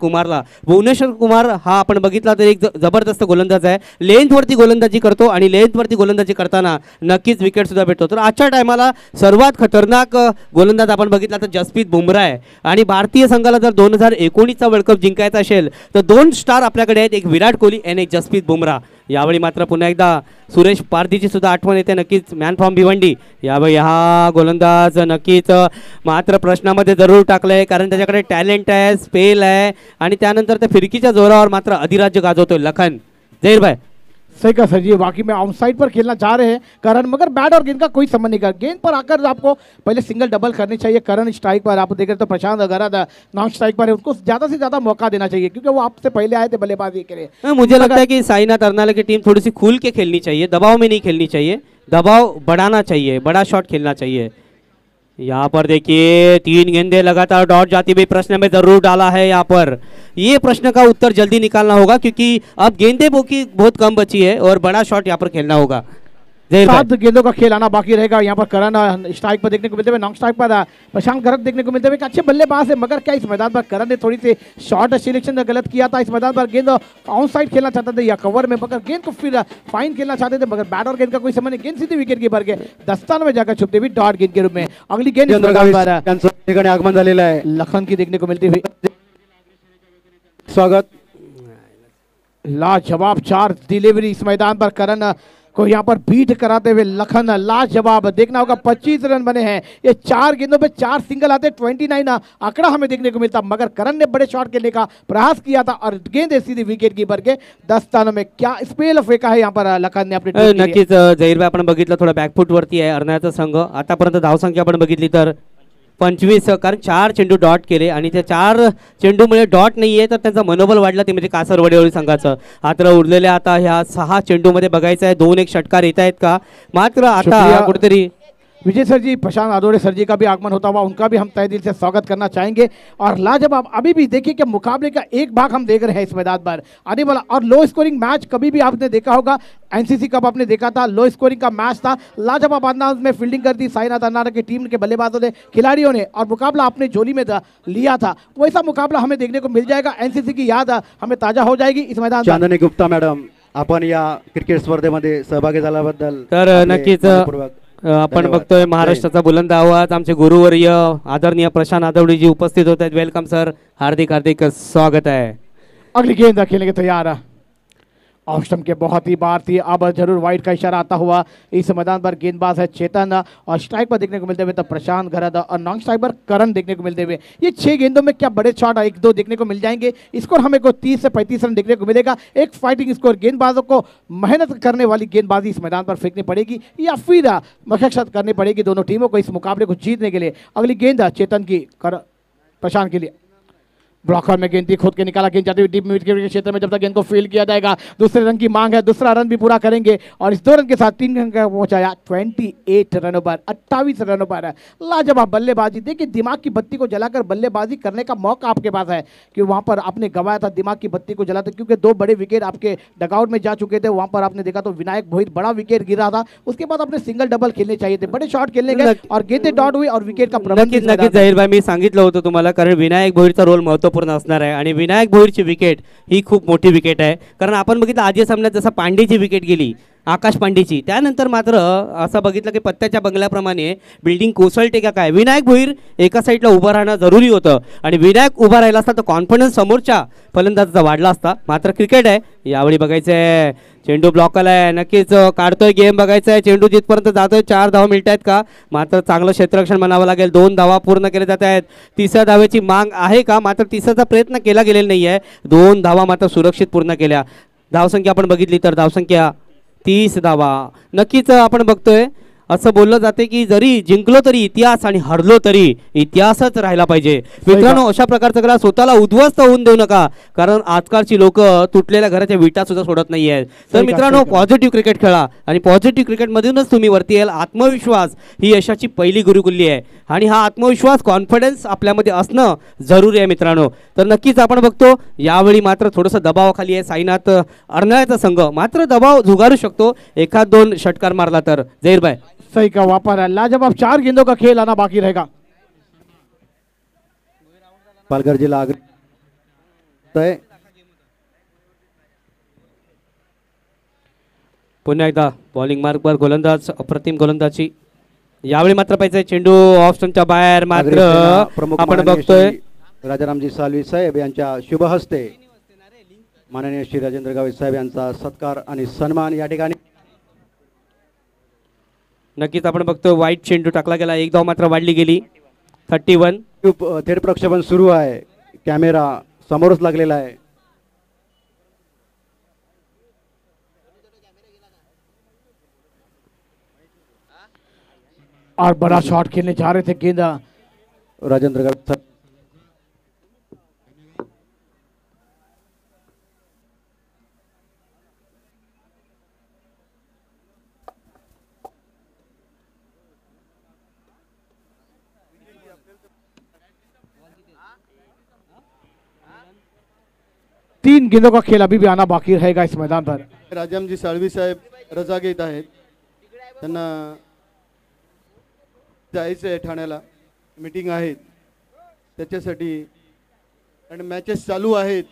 कुमार हा आपण बघितला तर एक जबरदस्त गोलंदाज आहे, लेनवरती गोलंदाजी करतो आणि लेनवरती गोलंदाजी करताना नक्कीच विकेट सुद्धा भेटतो। तर आजच्या टायमाला सर्वात खतरनाक गोलंदाज आपण बघितला तर जसप्रीत बुमराह आहे आणि भारतीय संघाला जर 2019चा वर्ल्ड कप जिंकायचा असेल तर 2 स्टार आपल्याकडे आहेत, एक विराट कोहली आणि एक जसप्रीत बुमराह। यावेळी मात्र पुन्हा एकदा सुरेश पारधीची सुद्धा आठवण येते, नक्कीच मॅन फ्रॉम भिवंडी। यावेळी हा गोलंदाज नक्कीच मात्र प्रश्नामध्ये जरूर टाकलंय, कारण त्याच्याकडे टॅलेंट आहे, स्पेल आहे आणि त्यानंतर त्या फिरकीच्या जोरावर मात्र अधिराज्य गाजवतोय लखन। जहीर भाई सही कहा सर जी, वाकई में ऑन साइड पर खेलना चाह रहे हैं करण, मगर बैट और गेंद का कोई संबंध नहीं कर, गेंद पर आकर आपको पहले सिंगल डबल करनी चाहिए। करण स्ट्राइक पर आप देख रहे तो प्रशांत गरत नॉन स्ट्राइक पर है, उसको ज़्यादा से ज़्यादा मौका देना चाहिए क्योंकि वो आपसे पहले आए थे बल्लेबाजी के लिए। मुझे लगता है कि साईनाथ अरनाला की टीम थोड़ी सी खुल के खेलनी चाहिए, दबाव में नहीं खेलनी चाहिए, दबाव बढ़ाना चाहिए, बड़ा शॉट खेलना चाहिए। यहाँ पर देखिए 3 गेंदे लगातार डॉट जाती हुई प्रश्न में जरूर डाला है। यहाँ पर ये प्रश्न का उत्तर जल्दी निकालना होगा क्योंकि अब गेंदे बहुत कम बची है और बड़ा शॉट यहाँ पर खेलना होगा। 7 गेंदों का खेल आना बाकी रहेगा। यहाँ पर करण स्ट्राइक पर देखने को मिलते हुए, नॉन स्ट्राइक पर प्रशांत गरत देखने को मिलते हुए, एक अच्छे बल्लेबाज है मगर क्या इस मैदान पर करण ने थोड़ी सी शॉर्ट सिलेक्शन गलत किया था। इस मैदान पर गेंद ऑन साइड खेलना चाहते थे या कवर में, मगर गेंद को फिर फाइन खेलना चाहते थे मगर बैट और गेंद का कोई संबंध नहीं, गेंद सीधी विकेट कीपर के दस्तान में जाकर छुपते हुई डॉट गेंद के रूप में। अगली गेंद आगमन झालेलं आहे, लखन की देखने को मिलती हुई। स्वागत। लाजवाब 4 डिलीवरी इस मैदान पर करण को यहाँ पर बीट कराते हुए लखन लाजवाब। देखना होगा 25 रन बने हैं, ये 4 गेंदों पे 4 सिंगल आते, 29 आंकड़ा हमें देखने को मिलता, मगर करण ने बड़े शॉट खेलने का प्रयास किया था और गेंद सीधी विकेट कीपर के दस्तानों में। क्या स्पेल फेका है यहाँ पर लखन ने अपने। नक्कीच जहीर भाई, आपण बघितलं थोडा बॅकफुट वरती आहे अर्नाळ्याचा संघ। आतापर्यंत धावसंख्या आपण बघितली तर 25, कारण 4 चेंडू डॉट केले आणि त्या 4 चेंडूमुळे डॉट नाही आहे तर त्यांचा मनोबल वाढला ते म्हणजे कासरवाडी संघाचं। मात्र उरलेल्या आता ह्या 6 चेंडूमध्ये बघायचं आहे 2-1 षटकार येत आहेत का, मात्र आता कुठेतरी विजय सर जी, प्रशांत आदोड़े सर जी का भी आगमन होता हुआ, उनका भी हम तहे दिल से स्वागत करना चाहेंगे। और लाजवाब अभी भी देखिए कि मुकाबले का एक भाग हम देख रहे हैं इस मैदान पर आने वाला, और लो स्कोरिंग मैच कभी भी आपने देखा होगा, एनसीसी कप आपने देखा था, लो स्कोरिंग का मैच था, लाजवाब अंदाज में फील्डिंग कर दी साईनाथ अनारा की टीम के बल्लेबाजों ने, खिलाड़ियों ने, और मुकाबला अपने झोली में लिया था। वैसा मुकाबला हमें देखने को मिल जाएगा, एनसीसी की याद हमें ताजा हो जाएगी इस मैदान। चांदनी गुप्ता मॅडम, आपण या क्रिकेट स्पर्धेमध्ये सहभागी झाल्याबद्दल तर नक्कीच आपण बघतोय महाराष्ट्राचा बुलंद आवाज, आमचे गुरुवर्य आदरणीय प्रशांत आदवडी जी उपस्थित होते आहेत। वेलकम सर, हार्दिक हार्दिक स्वागत आहे। अगली गेंद खेलने के तैयार ऑफ स्टंप के बहुत ही बाहर थी। अब जरूर वाइड का इशारा आता हुआ इस मैदान पर गेंदबाज है चेतन और स्ट्राइक पर देखने को मिलते हुए तो प्रशांत गरद और नॉन स्ट्राइक पर करण देखने को मिलते हुए। ये 6 गेंदों में क्या बड़े शॉट एक दो देखने को मिल जाएंगे। स्कोर हमें को 30 से 35 रन देखने को मिलेगा। एक फाइटिंग स्कोर, गेंदबाजों को मेहनत करने वाली गेंदबाजी इस मैदान पर फेंकनी पड़ेगी या फिर मशक्कत करनी पड़ेगी दोनों टीमों को इस मुकाबले को जीतने के लिए। अगली गेंद चेतन की प्रशांत के लिए। ब्लॉकर में गेंद खुद के निकाला, गेंद जाती हुई डीप मिड के क्षेत्र में जब तक गेंद को फील्ड किया जाएगा। दूसरे रन की मांग है, दूसरा रन भी पूरा करेंगे और इस 2 रन के साथ 3 रन का पहुंचाया 28 रनों पर, 28 रनों पर। लाजवाब बल्लेबाजी। देखिए दिमाग की बत्ती को जलाकर बल्लेबाजी करने का मौका आपके पास है कि वहां पर आपने गंवाया था दिमाग की बत्ती को जलाते, क्योंकि 2 बड़े विकेट आपके डगआउट में जा चुके थे। वहां पर आपने देखा तो विनायक भोईर बड़ा विकेट गिरा था, उसके बाद आपने सिंगल डबल खेलने चाहिए थे, बड़े शॉट खेलने गए और गेंदें डॉट हुई और विकेट का प्रबंध। नक्कीच जाहीर भाई, मी सांगितलं होतं तुम्हाला, कारण विनायक भोईरचा रोल महत्त्वपूर्ण असणार आहे आणि विनायक भोईरची विकेट ही खूप मोठी विकेट आहे. कारण आपण बघितलं आजच्या सामन्यात जसं पांडेची विकेट गेली, आकाश पांडेची, त्यानंतर मात्र असं बघितलं की पत्त्याच्या बंगल्याप्रमाणे बिल्डिंग कोसळते का काय. विनायक भोईर एका साईडला उभं राहणं जरुरी होतं आणि विनायक उभा राहिला असता तर कॉन्फिडन्स समोरच्या फलंदाजाचा वाढला असता. मात्र क्रिकेट आहे, यावेळी बघायचं आहे चेंडू ब्लॉकला आहे, नक्कीच काढतोय गेम, बघायचं आहे चेंडू जिथपर्यंत जातोय. 4 धावा मिळत आहेत का, मात्र चांगलं क्षेत्ररक्षण म्हणावं लागेल. 2 धावा पूर्ण केले जात आहेत. 3ऱ्या धावेची मांग आहे का, मात्र 3ऱ्याचा प्रयत्न केला गेलेला नाही आहे. 2 धावा मात्र सुरक्षित पूर्ण केल्या. धावसंख्या आपण बघितली तर धावसंख्या 30 धावा. नक्कीच आपण बघतोय असं बोललं जाते की जरी जिंकलो तरी इतिहास आणि हरलो तरी इतिहासच राहिला पाहिजे. मित्रांनो, अशा प्रकारचं करा, स्वतःला उद्ध्वस्त होऊन देऊ नका, कारण आजकालची लोक तुटलेल्या घराच्या विटा सुद्धा सोडत नाही आहेत. तर मित्रांनो, पॉझिटिव्ह क्रिकेट खेळा आणि पॉझिटिव्ह क्रिकेटमधूनच तुम्ही वरती याल. आत्मविश्वास ही यशाची पहिली गुरुकिल्ली आहे आणि हा आत्मविश्वास, कॉन्फिडन्स आपल्यामध्ये असणं जरुरी आहे मित्रांनो. तर नक्कीच आपण बघतो यावेळी मात्र थोडंसं दबावाखाली आहे साईनाथ अर्नाळ्याचा संघ, मात्र दबाव झुगारू शकतो 1-2 षटकार मारला तर. जाहीर भाई सही का वापर है, लाजवाब 4 गेंदों का खेल आना बाकी रहेगा. पालघर जिल्हा आग्रह पुन्हा एकदा बॉलिंग मार्कवर गोलंदाज, अप्रतिम गोलंदाजी. यावेळी मात्र पाहिजे चेंडू ऑफ स्टंपच्या बाहेर. मात्र आपण बघतोय राजारामजी सालवी साहेब यांच्या शुभ हस्ते माननीय श्री राजेंद्र गावित साहेब यांचा सत्कार आणि सन्मान या ठिकाणी. नक्कीच आपण बघतो वाईट चेंडू टाकला गेला, 1 धाव मात्र वाढली गेली. 31. थेट प्रक्षेपण सुरू आहे, कॅमेरा समोरच लागलेला आहे. और बड़ा शॉट खेलने जा रहे थे गेंद राजेंद्र गावित साहेब. तीन गेंदों का खेल अभी भी आना बाकी रहेगा इस मैदान पर. राजारामजी साळवी साहेब रजा घेत आहेत, त्यांना जायचं आहे ठाण्याला, मीटिंग आहेत त्याच्यासाठी आणि मॅचेस चालू आहेत.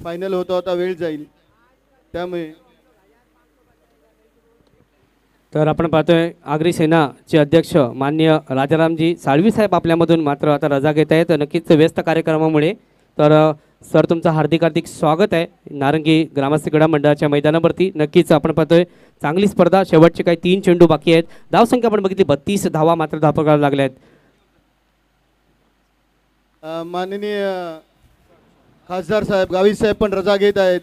फायनल होता होता वेळ जाईल त्यामुळे. तर आपण पाहतोय आगरी सेनाचे अध्यक्ष माननीय राजारामजी साळवी साहेब आपल्यामधून मात्र आता रजा घेत आहेत नक्कीच व्यस्त कार्यक्रमामुळे. तर सर तुमचं हार्दिक हार्दिक स्वागत आहे नारंगी ग्रामस्थ क्रीडा मंडळाच्या मैदानावरती. नक्कीच आपण पाहतोय चांगली स्पर्धा, शेवटचे काही 3 चेंडू बाकी आहेत. धावसंख्या आपण बघितली 32 धावा मात्र धापकाला लागल्या आहेत. माननीय खासदार साहेब गावित साहेब पण रजा घेत आहेत,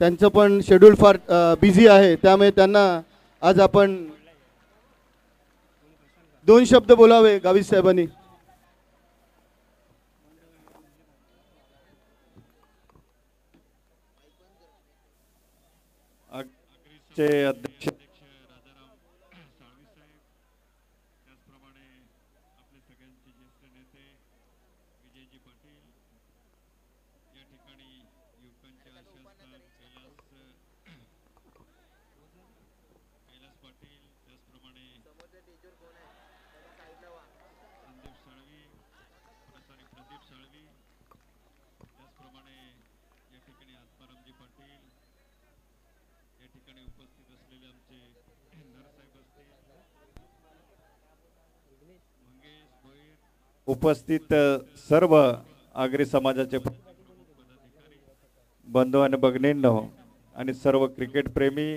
त्यांचं पण शेड्यूल फार बिझी आहे, त्यामुळे त्यांना आज आपण 2 शब्द बोलावे गावित साहेबांनी. चे अध्यक्ष उपस्थित सर्व आगरी समाजाचे बंधू आणि भगिनींनो आणि सर्व क्रिकेट प्रेमी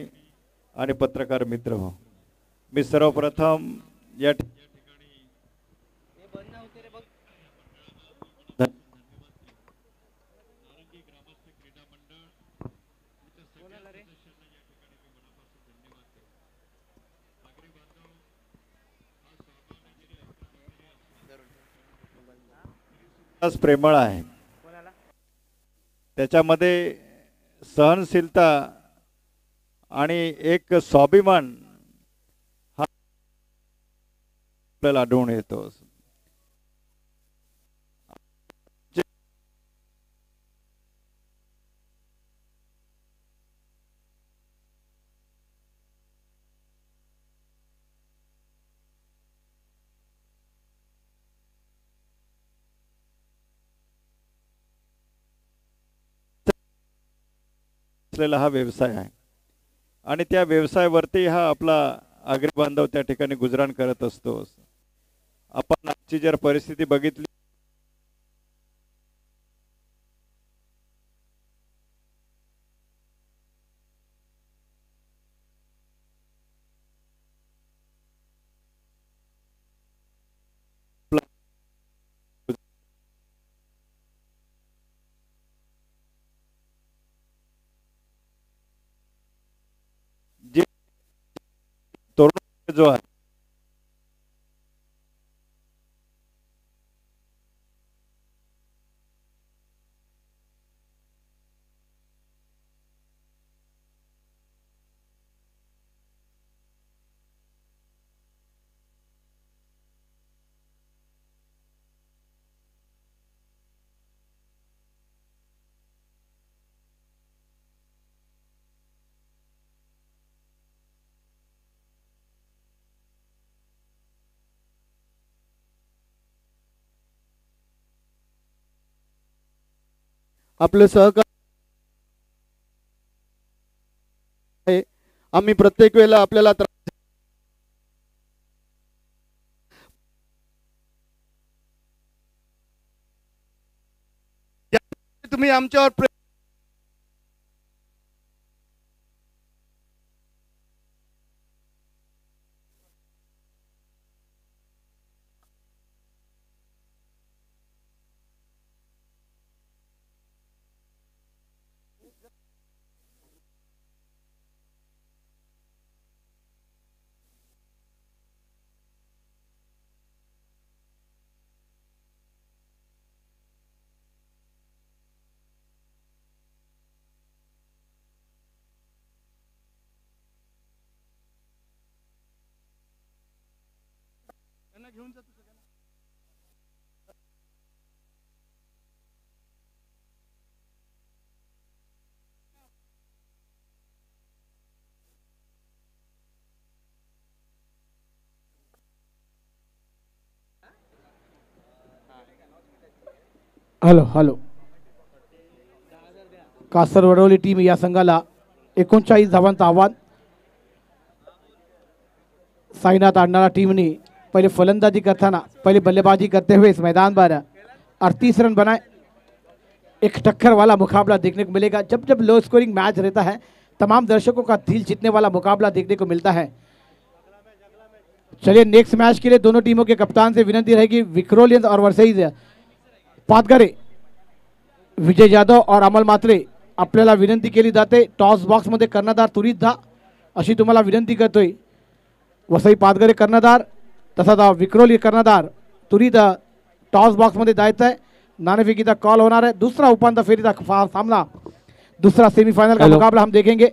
आणि पत्रकार मित्र हो, मी सर्वप्रथम या प्रेमळ आहे, त्याच्यामध्ये सहनशीलता आणि एक स्वाभिमान हा आपल्याला आढळून येतो. हा व्यवसाय आहे आणि त्या व्यवसायावरती हा आपला आगरी बांधव त्या ठिकाणी गुजराण करत असतो. आपण आजची जर परिस्थिती बघितली तरुण जो आहे आपले सहकार आम्ही प्रत्येक वेळेला आपल्याला तुम्ही आमच्यावर घेऊन जातो. Hello hello Kasar Wadavali team या संघाला 39 धावांचं आव्हान. साईनाथ अण्णाला टीमने पहले फलंदाजी करताना पहले बल्लेबाजी करते हुए इस मैदान पर 38 रन बनाए. एक टक्कर वाला मुकाबला देखने को मिलेगा. जब जब लो स्कोरिंग मैच रहता है तमाम दर्शकों का दिल जीतने वाला मुकाबला देखने को मिलता है. चलिए नेक्स्ट मैच के लिए दोनों टीमों के कप्तान से विनंती रहेगी, विक्रोलियंस और वर्सईज पातगारे, विजय जाधव और अमल मात्रे आपल्याला विनंती केली जाते टॉस बॉक्स मध्ये कर्णधार तुरीत धा अशी तुम्हाला विनंती करतोय. वसई पातगारे कर्णधार तसाच विक्रोली कर्णधार तुरीत टॉस बॉक्स मध्ये जायचं आहे. नाणेफेकीचा कॉल होणार आहे. दुसरा उपांत्य फेरीचा सामना, दूसरा सेमीफाइनल का मुकाबला हम देखेंगे.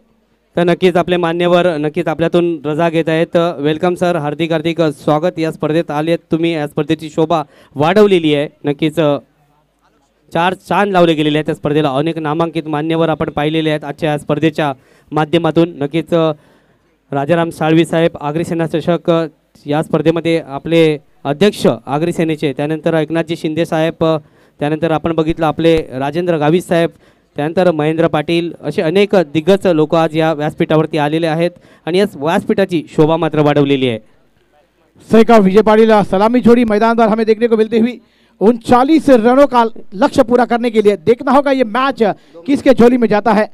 तर नक्कीच आपले मान्यवर नक्कीच आपल्यातून रजा घेत आहेत. वेलकम सर, हार्दिक हार्दिक स्वागत. या स्पर्धेत आले आहेत तुम्ही, या स्पर्धेची शोभा वाढवलेली आहे. नक्कीच 4 चांद लावले गेलेले आहेत त्या स्पर्धेला. अनेक नामांकित मान्यवर आपण पाहिलेले आहेत आजच्या या स्पर्धेच्या माध्यमातून. नक्कीच राजाराम साळवी साहेब आगरी सेना चषक या स्पर्धेमध्ये आपले अध्यक्ष आगरी सेनेचे, त्यानंतर एकनाथजी शिंदे साहेब, त्यानंतर आपण बघितलं आपले राजेंद्र गावित साहेब, त्यानंतर महेंद्र पाटील, असे अनेक दिग्गज लोक आज या व्यासपीठावरती आलेले आहेत आणि या व्यासपीठाची शोभा मात्र वाढवलेली आहे. सही का विजय पाटिल सलामी छोड़ी मैदान पर हमें देखने को मिलती हुई 39 रनों का लक्ष्य पूरा करने के लिए. देखना होगा ये मैच किसके झोली में जाता है.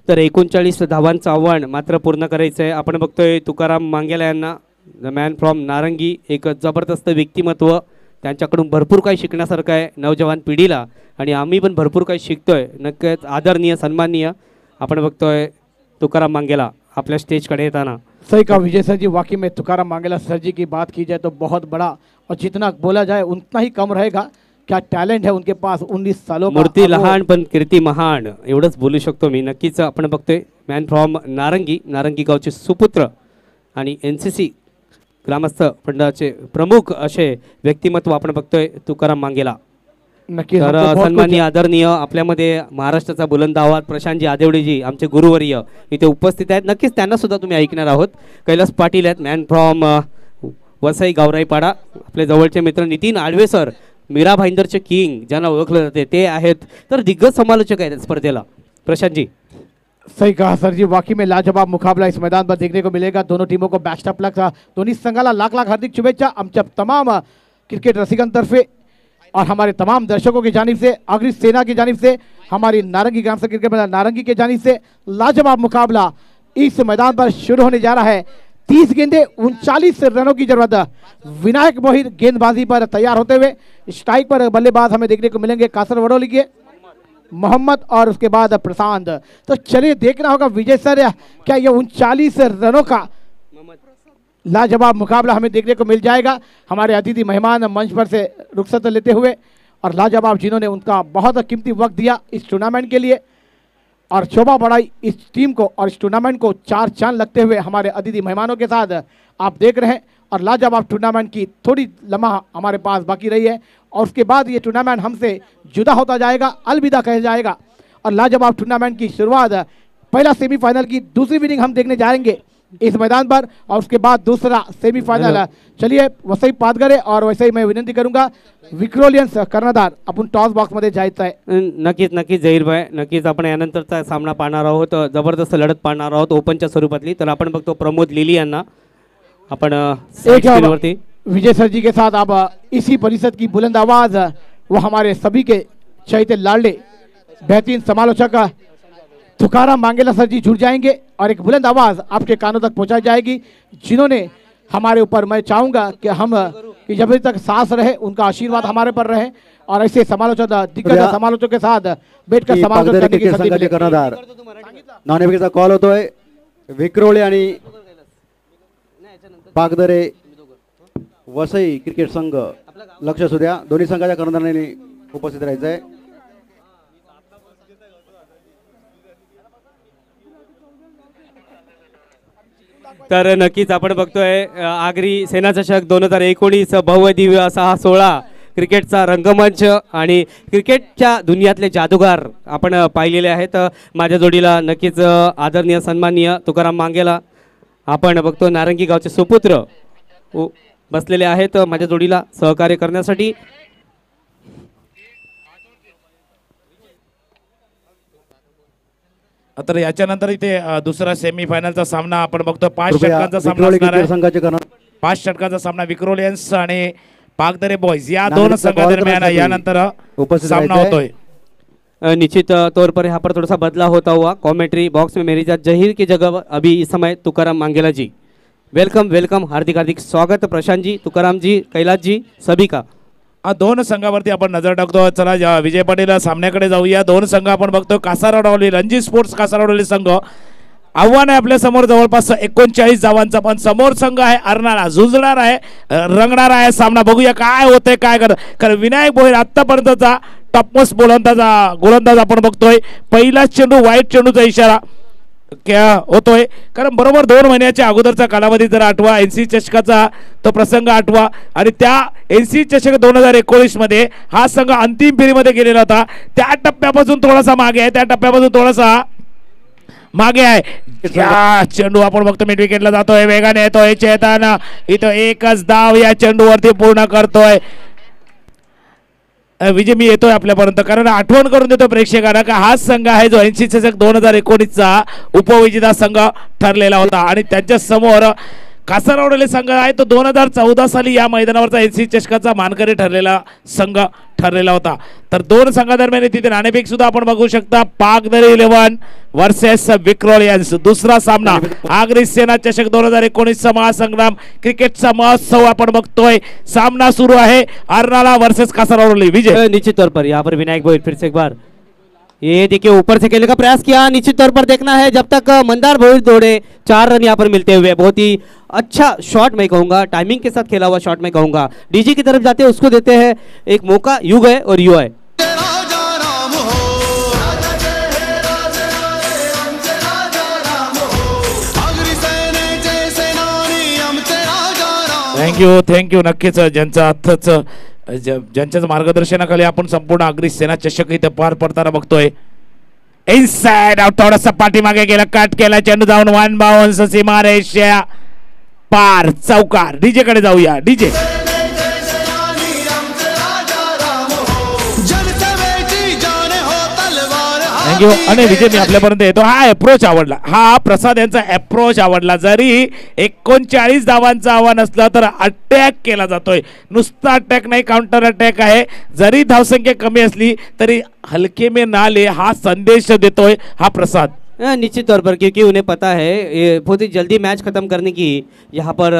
तर 39 धावांचं आव्हान मात्र पूर्ण करायचं आहे. आपण बघतोय तुकाराम मांगेला यांना, द मॅन फ्रॉम नारंगी, एक जबरदस्त व्यक्तिमत्व, त्यांच्याकडून भरपूर काही शिकण्यासारखं आहे नौजवान पिढीला आणि आम्ही पण भरपूर काही शिकतोय. नक्कीच आदरणीय सन्माननीय आपण बघतोय तुकाराम मांगेला अपने स्टेज येताना. सही कहा विजय सर जी, वाकई में तुकाराम मांगेला सर जी की बात की जाए तो बहुत बड़ा और जितना बोला जाए उतना ही कम रहेगा. क्या टैलेंट है उनके पास, 19 सालों का. मूर्ती लहान पण कीर्ती महान, एवढंच बोलू शकतो मी. नक्कीच आपण बघतोय मॅन फ्रॉम नारंगी, नारंगी गावचे सुपुत्र आणि NCC ग्रामस्थ मंडळाचे प्रमुख असे व्यक्तिमत्व आपण बघतोय तुकाराम मांगेला. नक्की तर सन्माननीय आदरणीय आपल्यामध्ये महाराष्ट्राचा बुलंद आवाज प्रशांतजी आदेवडेजी आमचे गुरुवर्य इथे उपस्थित आहेत. नक्कीच त्यांना सुद्धा तुम्ही ऐकणार आहोत. कैलास पाटील आहेत मॅन फ्रॉम वसई गावराईपाडा. आपले जवळचे मित्र नितीन आडवे सर, मीरा भाईंदरचे किंग ज्यांना ओळखले जाते ते आहेत. तर दिग्गज समालोचक आहेत स्पर्धेला. प्रशांत जी. सही कहा सर जी, वाकई में लाजवाब मुकाबला इस मैदान पर देखने को मिलेगा. दोनों टीमों को बेस्ट ऑफ लक. दोन्ही संघाला लाख लाख हार्दिक शुभेच्छा आमच्या तमाम क्रिकेट रसिकांतर्फे और हमारे तमाम दर्शकों की जानिब से, अग्नि सेना की जानिब से, हमारी नारंगी ग्राम से क्रिकेट नारंगी के जानिब से लाजवाब मुकाबला इस मैदान पर शुरू होने जा रहा है. 30 गेंदे 39 रनों की जरूरत. विनायक मोहित गेंदबाजी पर तैयार होते हुए. स्ट्राइक पर बल्लेबाज हमें देखने को मिलेंगे कासर वडोली के मोहम्मद और उसके बाद प्रशांत. तो चलिए देखना होगा विजय सर, क्या ये 39 रनों का लाजवाब मुकाबला हमें देखने को मिल जाएगा. हमारे अतिथि मेहमान मंच पर से रुखसत लेते हुए और लाजवाब जिन्होंने उनका बहुत कीमती वक्त दिया इस टूर्नामेंट के लिए और शोभा बढ़ाई इस टीम को और इस टूर्नामेंट को 4 चांद लगते हुए हमारे अतिथि मेहमानों के साथ आप देख रहे हैं. और लाजवाब टूर्नामेंट की थोड़ी लम्हा हमारे पास बाकी रही है और उसके बाद ये टूर्नामेंट हमसे जुदा होता जाएगा, अलविदा कहा जाएगा. और लाजवाब टूर्नामेंट की शुरुआत पहला सेमीफाइनल की दूसरी इनिंग हम देखने जाएंगे इस मैदान पर और उसके बाद दूसरा सेमीफाइनल. चलिए वसई पातगरे और वैसे ही मैं विनंती करूंगा विक्रोलियन्स कर्णधार आपण टॉस बॉक्स मध्ये जायचं आहे. नक्कीच नक्कीच जहीर भाई, नक्कीच आपण यानंतरचा सामना पाहणार आहोत. जबरदस्त लढत पाहणार आहोत ओपनच्या स्वरूपातली. तर आपण बघतो प्रमोद लिली यांना आपण वरती. विजय सर जी के साथ अब इसी परिषद की बुलंद आवाज वो हमारे सभी के चैते लाडले बेहतरीन समालोचक तुकाराम मांगेला सर जी जुड़ जाएंगे और एक बुलंद आवाज आपके कानों तक पहुंचाई जाएगी, जिन्होंने हमारे ऊपर, मैं चाहूंगा कि हम कि जब तक सांस रहे उनका आशीर्वाद हमारे पर रहे और ऐसे समालोचक दिग्गज समालोचक के साथ बैठकर समालोचन करने की संधी मिले. कर्णधार नाणेफेकीचा कॉल होतोय. विक्रोळे आणि पागदरे वसई क्रिकेट संघ लक्ष असू द्या. दोन्ही संघाच्या कर्णधारांनी उपस्थित राहायचं आहे. तर नक्कीच आपण बघतोय आगरी सेना चषक 2019 भव्य दिव्य असा हा सोहळा, क्रिकेटचा रंगमंच आणि क्रिकेटच्या दुनियातले जादूगार आपण पाहिलेले आहेत. माझ्या जोडीला नक्कीच आदरणीय सन्माननीय तुकाराम मांगेला आपण बघतो नारंगी गावचे सुपुत्र बसलेले आहेत माझ्या जोडीला सहकार्य करण्यासाठी. तर याच्यानंतर इथे दुसरा सेमीफायनलचा सामना आपण बघतो. 5 षटकांचा सामना असणार आहे. 5 षटकांचा सामना विक्रोलियन्स आणि पागदरे बॉयज या दोन संघादरम्यान यानंतर सामना होतोय. निश्चित तौर पर यहाँ पर थोड़ा सा बदला होता हुआ. कमेंट्री बॉक्स में मेरी जात जहीर की जगह अभी इस समय तुकाराम मांगेला जी. वेलकम वेलकम, हार्दिक हार्दिक स्वागत प्रशांत जी, तुकाराम जी, कैलाश जी, सभी का. दोन संघावरती आपण नजर टाकतो. चला विजय पाटील सामन्याकडे जाऊया. दोन संघ आपण बघतो. कासारवडवली रणजी स्पोर्ट्स कासारवडवली संघ आव्हान आहे आपल्या समोर जवळपास 39 धावांचा, पण समोर संघ आहे अरणारा, झुंजणार आहे, रंगणार आहे सामना. बघूया काय होतंय काय करत. कारण विनायक भोईर आतापर्यंतचा टॉपमोस्ट गोलंदाज आपण बघतोय. पहिलाच चेंडू वाईट चेंडूचा इशारा क्या होतोय. कारण बरोबर 2 महिन्याच्या अगोदरचा कालावधी जर आठवा, NC चषकाचा तो प्रसंग आठवा आणि त्या NC चषक 2019 मध्ये हा संघ अंतिम फेरीमध्ये गेलेला होता. त्या टप्प्यापासून थोडासा मागे आहे, त्या टप्प्यापासून थोडासा मागे आहे. या चेंडू आपण बघतो मिड विकेटला जातोय, वेगाने येतोय चेतन, इथं एकच धाव या चेंडूवरती पूर्ण करतोय. विजय मी येतोय आपल्यापर्यंत, कारण आठवण करून देतो प्रेक्षकांना का हा संघ आहे जो NC चषक 2019चा उपविजेता संघ ठरलेला होता आणि त्यांच्या समोर कासारवडले संघ आहे तो 2014 साली या मैदानावरचा एनसी चषकाचा मानकरी ठरलेला संघ ठरलेला होता. तर दोन संघादरम्यान तिथे नाणेफेक सुद्धा आपण बघू शकता. पाकदरी 11 वर्सेस विक्रोलियन्स. दुसरा सामना आगरी सेना चषक 2019 महासंग्राम क्रिकेटचा महोत्सव आपण बघतोय. सामना सुरू आहे अर्नाला वर्सेस कासारवडले. विजय निश्चित तौर पर यहाँ पर विनायक भोईर फिर से एक बार ये देखिए ऊपर से खेलने का प्रयास किया. निश्चित तौर पर देखना है जब तक मंदार भोईर दौड़े. 4 रन यहाँ पर मिलते हुए बहुत ही अच्छा शॉट मैं कहूंगा, टाइमिंग के साथ खेला हुआ शॉट मैं कहूंगा. डीजी की तरफ जाते हैं उसको देते हैं एक मौका. यू गए और यू आए. थँक्यू नक्कीच ज्यांचा हातच ज्यांच्याच मार्गदर्शनाखाली आपण संपूर्ण आगरी सेना चषक इथे पार पडताना बघतोय. इनसाइड आउट थोडासा पाठीमागे गेला, कट केला चेंडू जाऊन 1 बाउन्स सीमारेषा पार. चौकार. डीजे कडे जाऊया. DJ thank you. आणि विजय मी आपल्यापर्यंत येतो. हा अप्रोच आवडला, हा प्रसाद यांचा अप्रोच आवडला. जरी 39 धावांचं आव्हान असलं तर अटॅक केला जातोय. नुसता अटॅक नाही, काउंटर अटॅक आहे. जरी धावसंख्या कमी असली तरी हलके में ना ले हा संदेश देतोय हा प्रसाद. निश्चित तौर पर क्योंकि उन्हें पता है ये बहुत ही जल्दी मैच खत्म करने की यहाँ पर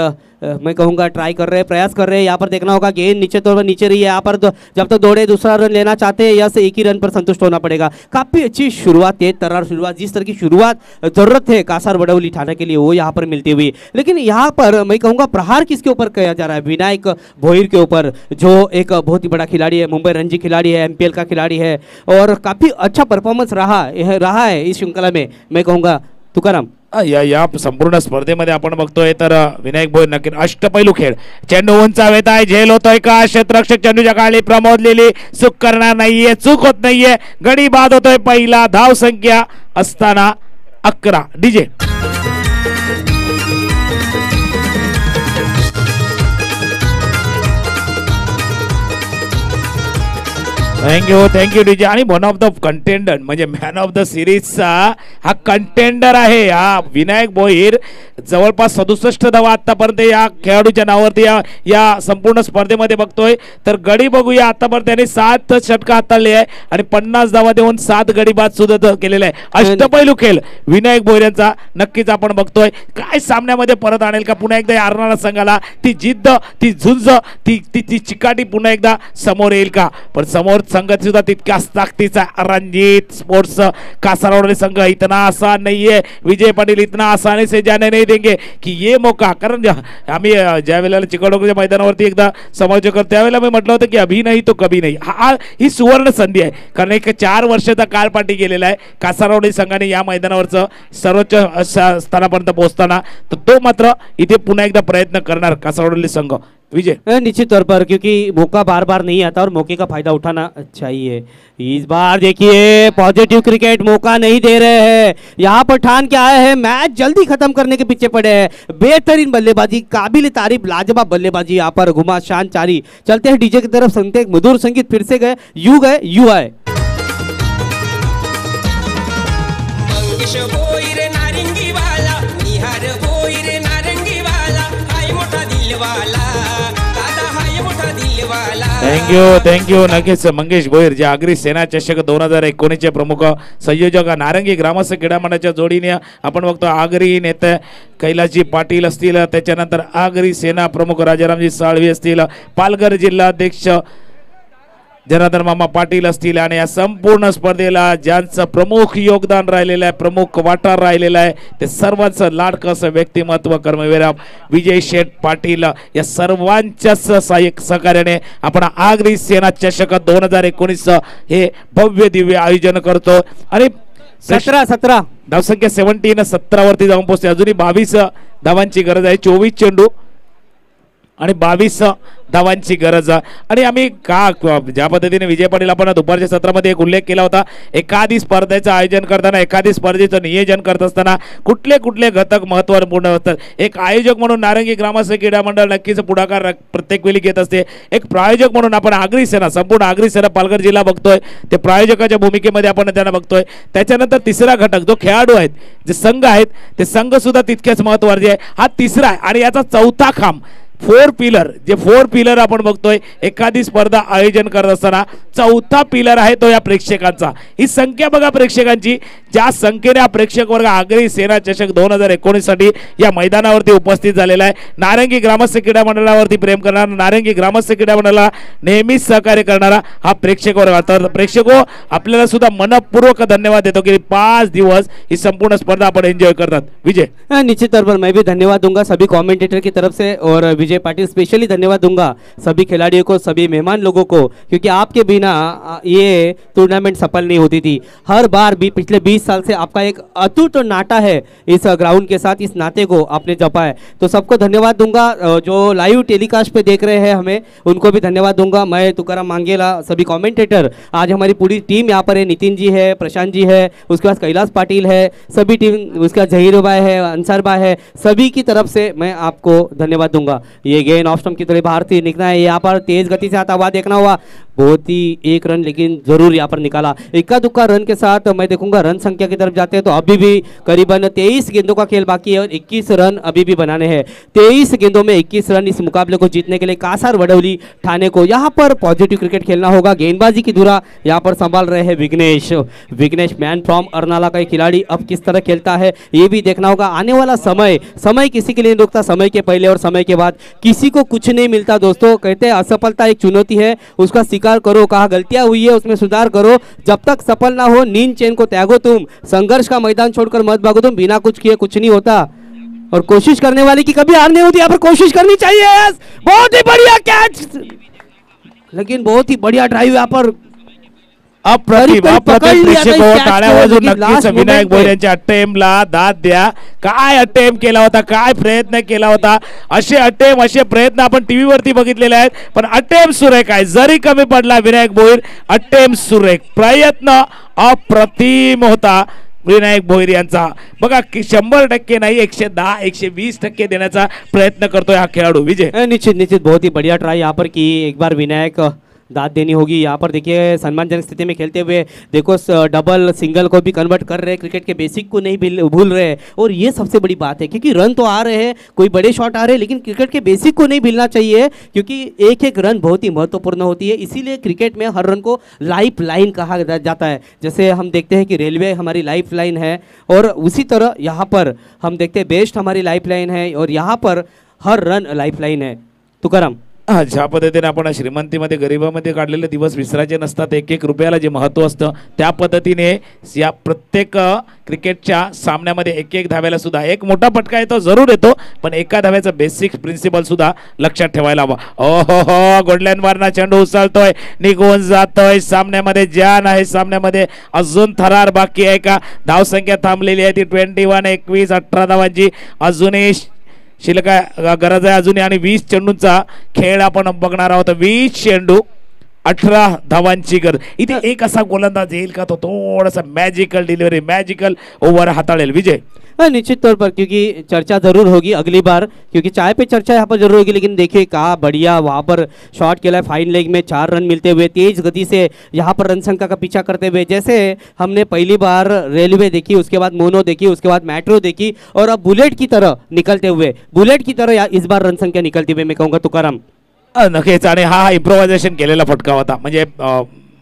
मैं कहूँगा ट्राई कर रहे हैं, प्रयास कर रहे हैं. यहाँ पर देखना होगा गेंद नीचे तौर पर नीचे रही है. यहाँ पर जब तक दौड़े दूसरा रन लेना चाहते हैं या से एक ही रन पर संतुष्ट होना पड़ेगा. काफ़ी अच्छी शुरुआत, तेज तर्रार शुरुआत, जिस तरह की शुरुआत ज़रूरत है कासार बड़ौली ठाणे के लिए वो यहाँ पर मिलती हुई. लेकिन यहाँ पर मैं कहूँगा प्रहार किसके ऊपर किया जा रहा है? विनायक भोईर के ऊपर, जो एक बहुत ही बड़ा खिलाड़ी है, मुंबई रणजी खिलाड़ी है, MPL का खिलाड़ी है और काफ़ी अच्छा परफॉर्मेंस रहा है इस श्रृंखला में मैं कहूँगा. तुकाराम या संपूर्ण स्पर्धेमध्ये आपण बघतोय तर विनायक भोईर नक्की अष्टपैलू खेळ. चेंडू उंचावेत आहे, झेल होतोय का? क्षेत्ररक्षक चेंडूच्या काळी प्रमोद लिली चूक करणार नाहीये, चूक होत नाहीये. गडी बाद होतोय. पहिला धाव संख्या असताना 11. DJ thank you DJ. आणि वन ऑफ द कंटेंडर म्हणजे मॅन ऑफ द सिरीजचा हा कंटेंडर आहे हा विनायक भोईर. जवळपास 67 धावा आतापर्यंत या खेळाडूच्या नावावरती या संपूर्ण स्पर्धेमध्ये बघतोय. तर गडी बघूया. आतापर्यंत त्यांनी 7 षटका हाताळली आहे आणि 50 धावा देऊन 7 गडी बाद सुद्धा केलेला आहे. अष्टपैलू खेळ विनायक भोईर यांचा नक्कीच आपण बघतोय. काय सामन्यामध्ये परत आणेल का पुन्हा एकदा अर्नाळा संघाला? ती जिद्द, ती झुंज, ती चिकाटी पुन्हा एकदा समोर येईल का? पण समोर संघ सुद्धा तितक्याच ताकदीचा. रणजीत स्पोर्ट्स कासारवडले संघ इतना आसान नहीं है. विजय पाटिल इतना आसानी से जाने नहीं देंगे कि ये मौका. कारण आम्ही ज्या वेळेला चिकडोकच्या मैदानावरती एकदा समालोचन करतो त्यावेळेला मी म्हटलं होतं की अभी नाही तो कभी नाही. ही सुवर्ण संधी आहे. कारण एक 4 वर्षाचा काळपाठी गेलेला आहे कासारवडे संघाने या मैदानावरचं सर्वोच्च स्थानापर्यंत पोहोचताना. तर तो मात्र इथे पुन्हा एकदा प्रयत्न करणार कासारवडे संघ. विजय निश्चित तौर पर क्योंकि मौका बार बार नहीं आता और मौके का फायदा उठाना चाहिए. इस बार देखिए पॉजिटिव क्रिकेट मौका नहीं दे रहे हैं. यहाँ पर ठान के आए हैं मैच जल्दी खत्म करने के पीछे पड़े हैं. बेहतरीन बल्लेबाजी, काबिल तारीफ, लाजवाब बल्लेबाजी. यहाँ पर घुमा शान चारी. चलते हैं डीजे की तरफ, सुनते हैं मधुर संगीत. फिर से गए यू आए. थँक्यू नक्कीच मंगेश भोईर जे आगरी सेना चषक 2019 चे प्रमुख संयोजक नारंगी ग्रामस्थ क्रीडा मंडळाच्या जोडीने आपण बघतो. आगरी नेते कैलासजी पाटील असतील, त्याच्यानंतर आगरी सेना प्रमुख राजारामजी साळवी असतील, पालघर जिल्हाध्यक्ष जनार्दन मामा पाटील असतील आणि या संपूर्ण स्पर्धेला ज्यांचं प्रमुख योगदान राहिलेलं आहे, प्रमुख वाटा राहिलेला आहे, ते सर्वांचं लाडकं असं व्यक्तिमत्व कर्मवीर विजय शेठ पाटील या सर्वांच्याच सहाय्यक सहकार्याने आपण आगरी सेना चषक 2019 हे भव्य दिव्य आयोजन करतो. आणि 17 धावसंख्या 17 वरती जाऊन पोहोचते. अजूनही 22 धावांची गरज आहे. 24 चेंडू आणि 22 धावांची गरज. आणि आम्ही ज्या पद्धतीने विजय पाटील आपण दुपारच्या सत्रामध्ये एक उल्लेख केला होता, एखादी स्पर्धेचं आयोजन करताना, एखादी स्पर्धेचं नियोजन करत असताना कुठले कुठले घटक महत्त्वपूर्ण असतात. एक आयोजक म्हणून नारंगी ग्रामस्थ क्रीडा मंडळ नक्कीच पुढाकार प्रत्येक वेळी घेत असते. एक प्रायोजक म्हणून आपण आगरी सेना, संपूर्ण आगरी सेना पालघर जिल्हा बघतोय, ते प्रायोजकाच्या भूमिकेमध्ये आपण त्यांना बघतोय. त्याच्यानंतर तिसरा घटक जो खेळाडू आहेत, जे संघ आहेत, ते संघ सुद्धा तितकेच महत्त्वाचे आहे. हा तिसरा आहे. आणि याचा चौथा खांब 4 पिलर, जे 4 पिलर आपण बघतोय एखादी स्पर्धा आयोजन करत असताना चौथा पिलर आहे तो या प्रेक्षकांचा. ही संख्या बघा प्रेक्षकांची, ज्या संख्येने हा प्रेक्षक वर्ग आगरी सेना चषक 2019 साठी या मैदानावरती उपस्थित झालेला आहे. नारंगी ग्रामस्थ क्रीडा मंडळावरती प्रेम करणारा, नारंगी ग्रामस्थ क्रीडा मंडळाला नेहमीच सहकार्य करणारा हा प्रेक्षक वर्ग. तर प्रेक्षको, आपल्याला सुद्धा मनपूर्वक धन्यवाद देतो की 5 दिवस ही संपूर्ण स्पर्धा आपण एंजॉय करतात. विजय, निश्चित तौर पर मैं भी धन्यवाद दूंगा सभी कमेंटेटर की तरफ से, और विजय पाटिल स्पेशली धन्यवाद दूंगा सभी खिलाड़ियों को, सभी मेहमान लोगों को, क्योंकि आपके बिना ये टूर्नामेंट सफल नहीं होती थी. हर बार भी पिछले 20 साल से आपका एक अटूट नाता है इस ग्राउंड के साथ, इस नाते को आपने जपा है. तो सबको धन्यवाद दूंगा. जो लाइव टेलीकास्ट पे देख रहे हैं हमें, उनको भी धन्यवाद दूंगा. मैं तुकाराम मांगेला, सभी कमेंटेटर, आज हमारी पूरी टीम यहाँ पर है. नितिन जी है, प्रशांत जी है, उसके बाद कैलाश पाटिल है, सभी टीम, उसके बाद जहीर भाई है, अंसार भाई है, सभी की तरफ से मैं आपको धन्यवाद दूंगा. ये गेंद ऑफ स्टंप की तरह बाहर से निकला है. यहाँ पर तेज गति से आता हुआ देखना हुआ, बहुत ही एक रन लेकिन जरूर यहाँ पर निकाला. इक्का दुक्का रन के साथ मैं देखूंगा रन संख्या की तरफ जाते हैं तो अभी भी करीबन 23 गेंदों का खेल बाकी है और 21 रन अभी भी बनाने हैं. 23 गेंदों में 21 रन इस मुकाबले को जीतने के लिए कासार वडौली ठाणे को यहाँ पर पॉजिटिव क्रिकेट खेलना होगा. गेंदबाजी की धुरा यहाँ पर संभाल रहे हैं विघ्नेश मैन फ्रॉम अर्नाला का खिलाड़ी अब किस तरह खेलता है ये भी देखना होगा. आने वाला समय किसी के लिए नहीं रुकता. समय के पहले और समय के बाद किसी को कुछ नहीं मिलता दोस्तों. कहते हैं असफलता एक चुनौती है, उसका स्वीकार करो. कहा गलतियां हुई है उसमें सुधार करो. जब तक सफल ना हो नींद चैन को त्यागो. तुम संघर्ष का मैदान छोड़कर मत भागो. तुम बिना कुछ किए कुछ नहीं होता, और कोशिश करने वाले की कभी हार नहीं होती. यहाँ पर कोशिश करनी चाहिए. बहुत ही बढ़िया कैच, लेकिन बहुत ही बढ़िया ड्राइव यहाँ पर. अप्रतिम प्रेक्षक हो, टाळ्या वाजवून नक्कीच विनायक भोईर यांच्या अटेम्पला दाद द्या. काय अटेम्प केला होता, काय प्रयत्न केला होता. असे अटेम्प, असे प्रयत्न आपण टीव्ही वरती बघितलेले आहेत, पण अटेम्प सुरेख आहे. जरी कमी पडला विनायक भोईर, अटेम्प सुरेख, प्रयत्न अप्रतिम होता विनायक भोईर यांचा. बघा 100% नाही, 110 120% देण्याचा प्रयत्न करतोय हा खेळाडू. विजय, निश्चित बहुत ही बढ़िया ट्राई यहाँ पर की. एक बार विनायक दाद देनी होगी. यहाँ पर देखिए सम्मानजनक स्थिति में खेलते हुए देखो डबल सिंगल को भी कन्वर्ट कर रहे हैं. क्रिकेट के बेसिक को नहीं भूल रहे हैं, और ये सबसे बड़ी बात है क्योंकि रन तो आ रहे हैं, कोई बड़े शॉट आ रहे हैं, लेकिन क्रिकेट के बेसिक को नहीं भूलना चाहिए, क्योंकि एक एक रन बहुत ही महत्वपूर्ण होती है. इसीलिए क्रिकेट में हर रन को लाइफ लाइन कहा जाता है. जैसे हम देखते हैं कि रेलवे हमारी लाइफ लाइन है, और उसी तरह यहाँ पर हम देखते हैं बेस्ट हमारी लाइफ लाइन है, और यहाँ पर हर रन लाइफ लाइन है. तुकाराम, ज्या पद्धतीने आपण श्रीमंतीमध्ये गरिबामध्ये काढलेले दिवस विसरायचे नसतात. एक एक रुपयाला जे महत्त्व असतं त्या पद्धतीने या प्रत्येक क्रिकेटच्या सामन्यामध्ये एक एक धाव्याला सुद्धा एक मोठा फटका येतो, जरूर येतो, पण एका धाव्याचा बेसिक प्रिन्सिपल सुद्धा लक्षात ठेवायला हवा. ओहो, गोल्डन बारना चेंडू उचलतोय, निघून जातोय. सामन्यामध्ये जान आहे, सामन्यामध्ये अजून थरार बाकी आहे का. धावसंख्या थांबलेली आहे ती 21, 21, 18 धावांची अजूनही शिल्लक गरज आहे अजूनही. आणि 20 चेंडूंचा खेळ आपण बघणार आहोत. 20 चेंडू 18 धावांची गरज. इथे एक असा गोलंदाज येईल का तो थोडासा मॅजिकल डिलिव्हरी, मॅजिकल ओव्हर हाताळेल. विजय, निश्चित तौर पर, क्योंकि चर्चा जरूर होगी अगली बार, क्योंकि चाय पे चर्चा यहाँ पर जरूर होगी. लेकिन देखिए कहा बढ़िया वहाँ पर शॉट खेला है. फाइन लेग में 4 रन मिलते हुए तेज गति से यहाँ पर रन संख्या का पीछा करते हुए. जैसे हमने पहली बार रेलवे देखी, उसके बाद मोनो देखी, उसके बाद मेट्रो देखी, और अब बुलेट की तरह निकलते हुए, बुलेट की तरह इस बार रन संख्या निकलती हुए मैं कहूँगा तुकाराम. नक्कीच. आणि हा इम्प्रोव्हायझेशन केलेला फटका होता, म्हणजे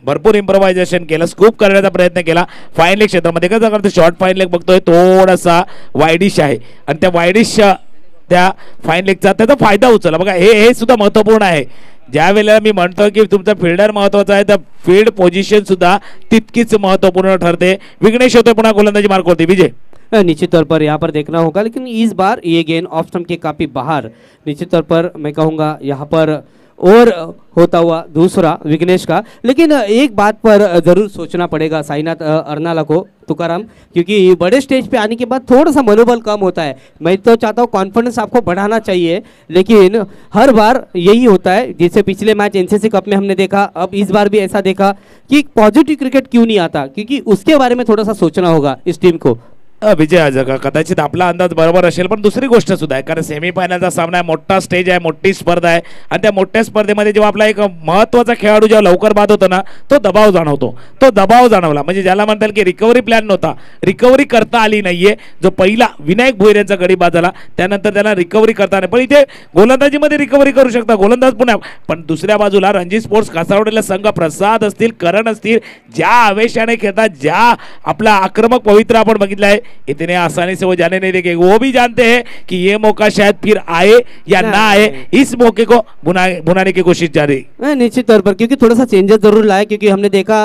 भरपूर इम्प्रोव्हायझेशन केलं, स्कूप करण्याचा प्रयत्न केला फाईन क्षेत्रामध्ये. कसं करतो शॉर्ट फाईन लेग बघतोय, थोडासा वायडिश आहे, आणि त्या वायडिश त्या फाईन लेगचा त्याचा फायदा उचलला. बघा हे सुद्धा महत्त्वपूर्ण आहे. ज्या वेळेला मी म्हणतो की तुमचा फिल्डर महत्त्वाचा आहे, तर फील्ड पोझिशन सुद्धा तितकीच महत्त्वपूर्ण ठरते. विघ्नेश होतोय पुन्हा गोलंदाजी मार्कवरती. विजय, निश्चित तौर पर यहाँ पर देखना होगा, लेकिन इस बार ये गेंद ऑफ स्टंप के काफ़ी बाहर. निश्चित तौर पर मैं कहूँगा यहाँ पर और होता हुआ दूसरा विघ्नेश का। लेकिन एक बात पर ज़रूर सोचना पड़ेगा साईनाथ अर्नाला को, तुकाराम, क्योंकि बड़े स्टेज पे आने के बाद थोड़ा सा मनोबल कम होता है। मैं तो चाहता हूँ कॉन्फिडेंस आपको बढ़ाना चाहिए, लेकिन हर बार यही होता है। जैसे पिछले मैच एनसीसी कप में हमने देखा, अब इस बार भी ऐसा देखा कि पॉजिटिव क्रिकेट क्यों नहीं आता, क्योंकि उसके बारे में थोड़ा सा सोचना होगा इस टीम को। विजय आजका कदाचित आपला अंदाज बरोबर असेल, पण दुसरी गोष्ट सुद्धा आहे, कारण सेमीफायनलचा सामना आहे, मोठा स्टेज आहे, मोठी स्पर्धा आहे, आणि त्या मोठ्या स्पर्धेमध्ये जेव्हा आपला एक महत्त्वाचा खेळाडू जेव्हा लवकर बाद होतो ना, तो दबाव जाणवतो. तो दबाव जाणवला म्हणजे ज्याला म्हणतात की रिकव्हरी प्लॅन नव्हता, रिकव्हरी करता आली नाहीये. जो पहिला विनायक भोईर यांचा गडी बाद झाला त्यानंतर त्यांना रिकव्हरी करता नाही, पण इथे गोलंदाजीमध्ये रिकव्हरी करू शकता गोलंदाज पुन्हा. पण दुसऱ्या बाजूला रणजी स्पोर्ट्स कासारवडीला संघ प्रसाद असतील, करण असतील, ज्या आवेशाने खेळतात, ज्या आपला आक्रमक पवित्र आपण बघितला है, इतने आसानी से वो जाने नहीं देंगे. वो भी जानते हैं कि ये मौका शायद फिर आए या ना आए, इस मौके को भुनाने की कोशिश जारी. निश्चित तौर पर, क्योंकि थोड़ा सा चेंजेस जरूर लाए, क्योंकि हमने देखा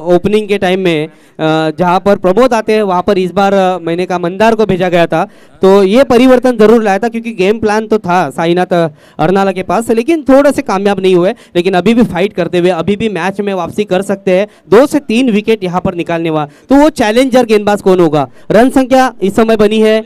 ओपनिंग के टाइम में जहां पर प्रमोद आते हैं वहां पर इस बार मैंने कहा मंदार को भेजा गया था, तो ये परिवर्तन जरूर लाया था, क्योंकि गेम प्लान तो था साईनाथ अर्नाला के पास, लेकिन थोड़ा से कामयाब नहीं हुए. लेकिन अभी भी फाइट करते हुए अभी भी मैच में वापसी कर सकते हैं. 2 से 3 विकेट यहाँ पर निकालने वाला, तो वो चैलेंजर गेंदबाज कौन होगा. रन संख्या इस समय बनी है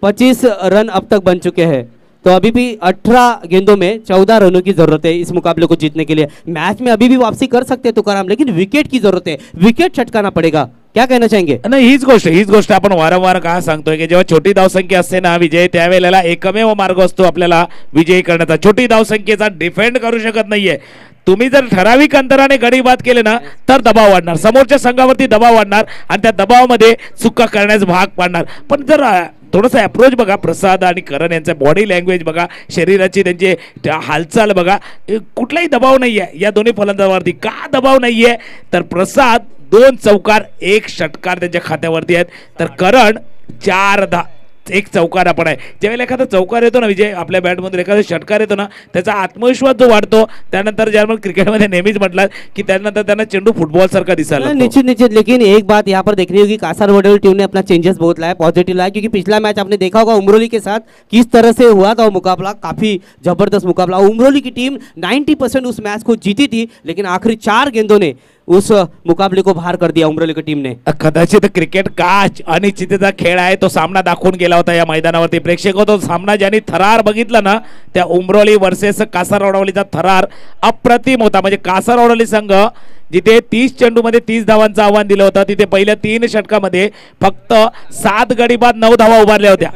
25 रन अब तक बन चुके हैं, तो अभी भी 18 गेंदों में 14 रनों की जरूरत है इस मुकाबले को जीतने के लिए. मैच में अभी भी वापसी कर सकते हैं तुकाराम, लेकिन विकेट की जरूरत है, विकेट छटकाना पड़ेगा. क्या कहना चाहेंगे. नाही, हीच गोष्ट आपण वारंवार का सांगतोय की जेव्हा छोटी धावसंख्या असते ना विजय, त्यावेळेला एकमेव मार्ग असतो आपल्याला विजयी करण्याचा. छोटी धावसंख्येचा डिफेंड करू शकत नाहीये तुम्ही. जर ठराविक अंतराने गडी बाद केले ना तर दबाव वाढणार, समोरच्या संघावरती दबाव वाढणार आणि त्या दबावामध्ये चुका करण्यास भाग पाडणार. पण जर थोडंसं अप्रोच बघा प्रसाद आणि करण यांचा, बॉडी लँग्वेज बघा, शरीराची त्यांची हालचाल बघा, कुठलाही दबाव नाहीये या दोन्ही फलंदाजावरती. का दबाव नाहीये तर प्रसाद 2 चौकार 1 षटकार त्यांच्या खात्यावरती आहेत, तर करण 4 1 चौकार आपण आहे. ज्यावेळेला एखादा चौकार येतो ना विजय, आपल्या बॅटमधून एखादा षटकार येतो ना, त्याचा आत्मविश्वास जो वाढतो, त्यानंतर ज्यामुळे क्रिकेटमध्ये नेहमीच म्हटलं की त्यानंतर त्यांना चेंडू फुटबॉल सारखा दिसायला लागतो. निश्चित. लेकिन एक बात यहाँ पर देखनी होगी, कासारवडोली टीम ने अपना चेंजेस बहुत लाया, पॉजिटिव लाया, क्योंकि पिछला मैच आपने देखा होगा उमरोली के साथ किस तरह से हुआ था वो मुकाबला, काफी जबरदस्त मुकाबला. उमरोली की टीम 90% उस मैच को जीती थी, लेकिन आखिरी 4 गेंदों ने उस मुकाबले को बाहर कर दिया उमरोली की टीम ने. कदाचित क्रिकेट का अनिश्चिततेचा खेळ आहे तो सामना दाखवून गेला होता या मैदानावरती. प्रेक्षक तो सामना ज्यांनी थरार बघितला ना, त्या उमरोली वर्सेस कासारवडोलीचा थरार अप्रतिम होता. म्हणजे कासारवडोली संघ जिथे 30 चेंडूमध्ये 30 धावांचं आव्हान दिलं होतं, तिथे पहिल्या 3 षटकामध्ये फक्त 7 गडी बाद 9 धावा उभारल्या होत्या.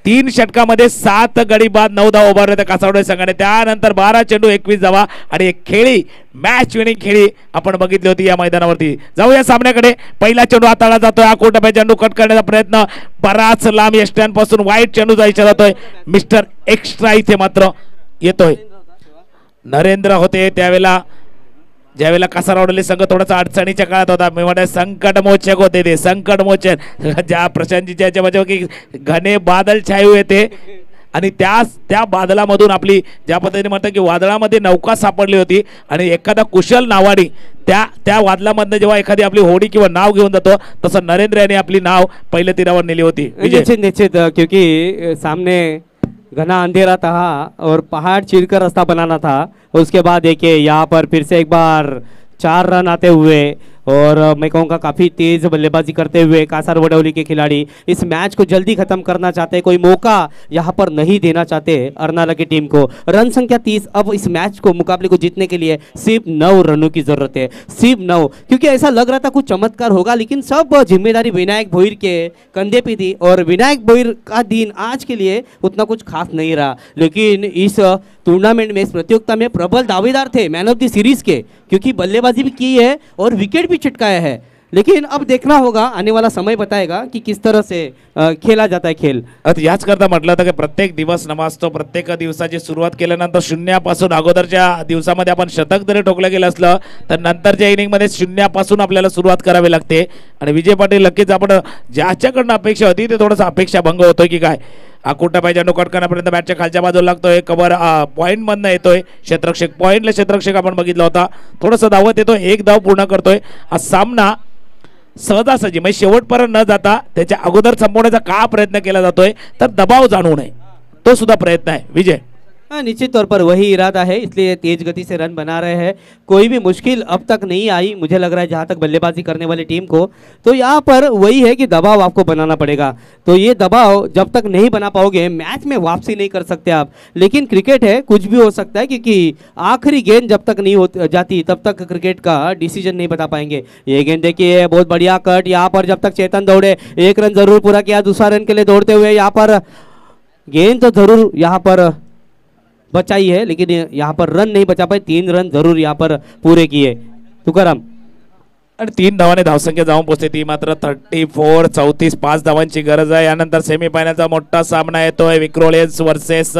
3 षटकामध्ये 7 गडी बाद 9 धावा उभारल्या होत्या कासारवडोली संघाने. त्यानंतर 12 चेंडू 21 धावा आणि एक खेळी मॅच विनिंग खेळी आपण बघितली होती या मैदानावरती. जाऊया सामन्याकडे. पहिला चेंडू हाताळला जातोय, आकोटप्या चेंडू कट करण्याचा प्रयत्न, बराच लांब यष्ट्यान पासून वाईट चेंडूचा इशारा जातोय. मिस्टर एक्स्ट्रा इथे मात्र येतोय. नरेंद्र होते त्यावेळेला ज्यावेळेला कासारवडोली संघ थोडासा अडचणीच्या काळात होता. मी म्हणते संकटमोचक होते ते, संकटमोचक. ज्या प्रशांतजीच्या याच्यामध्ये की घने बादल छाये हुए थे आणि त्या बादलामधून आपली ज्या पद्धतीने म्हणतात की वादळामध्ये नौका सापडली होती आणि एखादा कुशल नावाडी त्या वादळामधनं जेव्हा एखादी आपली होडी किंवा नाव घेऊन जातो, तसं नरेंद्र यांनी आपली नाव पहिल्या तीरावर नेली होती. निश्चित, क्योंकि सामने घना अंधेरा था और पहाड़ चीरकर रास्ता बनाना था. उसके बाद देखिए यहाँ पर फिर से एक बार 4 रन आते हुए, और मैं कहूँगा काफ़ी तेज़ बल्लेबाजी करते हुए कासारवडोली के खिलाड़ी इस मैच को जल्दी ख़त्म करना चाहते हैं, कोई मौका यहाँ पर नहीं देना चाहते अर्नाला की टीम को. रन संख्या 30. अब इस मैच को, मुकाबले को जीतने के लिए सिर्फ 9 रनों की ज़रूरत है, सिर्फ 9. क्योंकि ऐसा लग रहा था कुछ चमत्कार होगा, लेकिन सब जिम्मेदारी विनायक भोईर के कंधे पे थी, और विनायक भोईर का दिन आज के लिए उतना कुछ खास नहीं रहा. लेकिन इस टूर्नामेंट में, इस प्रतियोगिता में प्रबल दावेदार थे मैन ऑफ द सीरीज के, क्योंकि बल्लेबाजी भी की है और विकेट भी चिटकाया है. लेकिन अब देखना होगा, आने वाला समय बताएगा कि किस तरह से खेला जाता है खेल. आता याच करता म्हटलं होतं की प्रत्येक दिवस नमाजतो. प्रत्येक दिवसाची सुरुवात केल्यानंतर शून्यापासून अगोदरच्या दिवसामध्ये आपण शतक जरी ठोकलं गेलं असलं तर नंतरच्या इनिंगमध्ये शून्यापासून आपल्याला सुरुवात करावी लागते. आणि विजय पाटील नक्कीच आपण ज्याच्याकडनं अपेक्षा होती ते थोडंसं अपेक्षा भंग होतोय की काय. आकुटा पाहिजे कट करण्यापर्यंत बॅटच्या खालच्या बाजूला लागतोय, कव्हर पॉईंट मधनं येतोय, क्षेत्ररक्षक पॉईंटला क्षेत्ररक्षक आपण बघितला होता, थोडंसं धावत येतोय, 1 धाव पूर्ण करतोय. हा सामना सहजासहजी म्हणजे शेवटपर्यंत न जाता त्याच्या अगोदर संपवण्याचा का प्रयत्न केला जातोय तर दबाव जाणवू नये, तो सुद्धा प्रयत्न आहे विजय. हाँ, निश्चित तौर पर वही इरादा है, इसलिए तेज गति से रन बना रहे हैं। कोई भी मुश्किल अब तक नहीं आई मुझे लग रहा है जहाँ तक बल्लेबाजी करने वाली टीम को। तो यहाँ पर वही है कि दबाव आपको बनाना पड़ेगा। तो ये दबाव जब तक नहीं बना पाओगे मैच में वापसी नहीं कर सकते आप। लेकिन क्रिकेट है, कुछ भी हो सकता है, क्योंकि आखिरी गेंद जब तक नहीं हो जाती तब तक क्रिकेट का डिसीजन नहीं बता पाएंगे। ये गेंद देखिए, बहुत बढ़िया कट। यहाँ पर जब तक चेतन दौड़े, एक रन जरूर पूरा किया, दूसरा रन के लिए दौड़ते हुए यहाँ पर गेंद तो जरूर यहाँ पर बचाई है, लेकिन यहाँ पर रन नहीं बचा पाए। 3 रन जरूर यहाँ पर पूरे किए तुकाराम। आणि 3 धावाने धावसंख्या जाऊन पोहोचते ती मात्र 34 34 5 धावांची गरज आहे। यानंतर सेमीफायनलचा मोठा सामना येतोय विक्रोलेन्स वर्सेस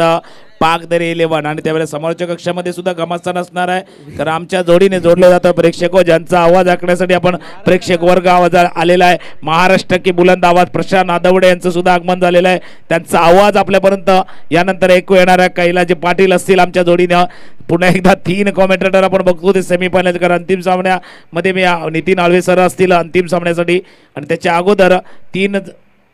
पाकदरी 11 आणि त्यावेळेस समोरच्या कक्षामध्ये सुद्धा घमासान असणार आहे, कारण आमच्या जोडीने जोडले जातं प्रेक्षक ज्यांचा आवाज ऐकण्यासाठी आपण प्रेक्षक वर्ग आवाज आलेला आहे। महाराष्ट्र की बुलंद आवाज प्रशांत नादवडे यांचं सुद्धा आगमन झालेलं आहे, त्यांचा आवाज आपल्यापर्यंत यानंतर ऐकू येणार आहे। कैलाजी पाटील असतील आमच्या जोडीने। पुन्हा एकदा 3 कॉमेंटेटर आपण बघतो ते सेमीफायनल, कारण अंतिम सामन्यामध्ये मी नितीन आळवे सर असतील अंतिम सामन्यासाठी, आणि त्याच्या अगोदर 3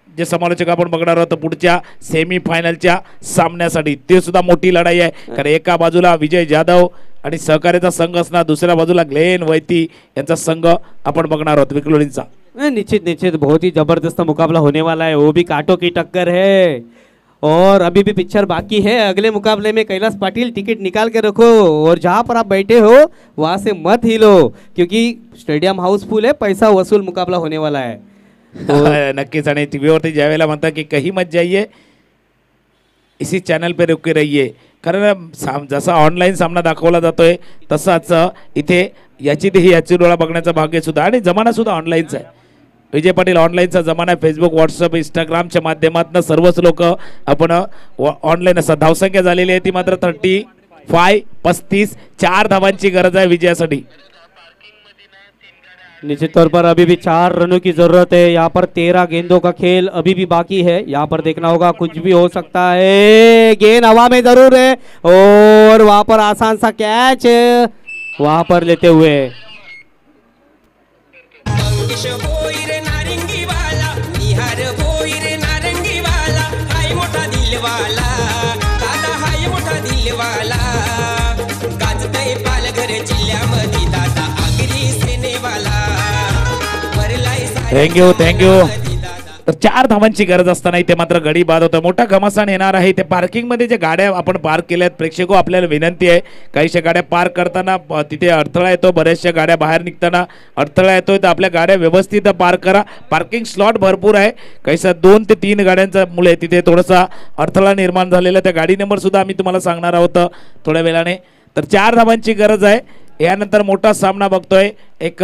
जे समालोचक आपण बघणार आहोत पुढच्या सेमीफायनलच्या सामन्यासाठी। ते सुद्धा मोठी लढाई आहे, कारण एका बाजूला विजय जाधव आणि सहकार्याचा संघ असणार, दुसऱ्या बाजूला ग्लेन वैती यांचा संघ आपण बघणार आहोत विक्रोलींचा। निश्चित निश्चित बहुत ही जबरदस्त मुकाबला होने वाला है, वो भी कांटों की टक्कर है। और अभी भी पिक्चर बाकी है। अगले मुकाबले में कैलाश पाटिल टिकट निकाल के रखो, और जहाँ पर आप बैठे हो वहाँ से मत हिलो, क्योंकि स्टेडियम हाउसफुल है, पैसा वसूल मुकाबला होने वाला है। नक्कीच। आणि टीव्हीवरती ज्यावेळेला म्हणतात की कहीं मत जाइए इसी चॅनल पे रुके रहिए, कारण जसा ऑनलाईन सामना दाखवला जातोय तसाच इथे याची डोळा बघण्याचा भाग्य सुद्धा, आणि जमाना सुद्धा ऑनलाईनचा आहे। विजय पाटील ऑनलाईनचा जमाना आहे, फेसबुक व्हॉट्सअप इंस्टाग्रामच्या माध्यमातून सर्वच लोक आपण ऑनलाईन असतात। धावसंख्या झालेली आहे ती मात्र 35 4 धावांची गरज आहे विजयासाठी। निश्चित तौर पर अभी भी 4 रनों की जरूरत है। यहाँ पर 13 गेंदों का खेल अभी भी बाकी है, यहाँ पर देखना होगा, कुछ भी हो सकता है। गेंद हवा में जरूर है, और वहां पर आसान सा कैच वहां पर लेते हुए थँक्यू। तर 4 धावांची गरज असताना इथे मात्र गडी बाद होतं, मोठा घमासान येणार आहे। ते पार्किंग मध्ये जे गाड्या आपण पार्क केल्यात प्रेक्षको, आपल्याला विनंती आहे काहीशा गाड्या पार्क करताना तिथे अडथळा येतो, बऱ्याचशा गाड्या बाहेर निघताना अडथळा येतोय, तर आपल्या गाड्या व्यवस्थित पार्क करा। पार्किंग स्लॉट भरपूर आहे, काहीशा 2 ते 3 गाड्यांचा मुळे तिथे थोडासा अडथळा निर्माण झालेला, त्या गाडी नंबर सुद्धा आम्ही तुम्हाला सांगणार आहोत थोड्या वेळाने। तर 4 धावांची गरज आहे। यानंतर मोठा सामना बघतोय, एक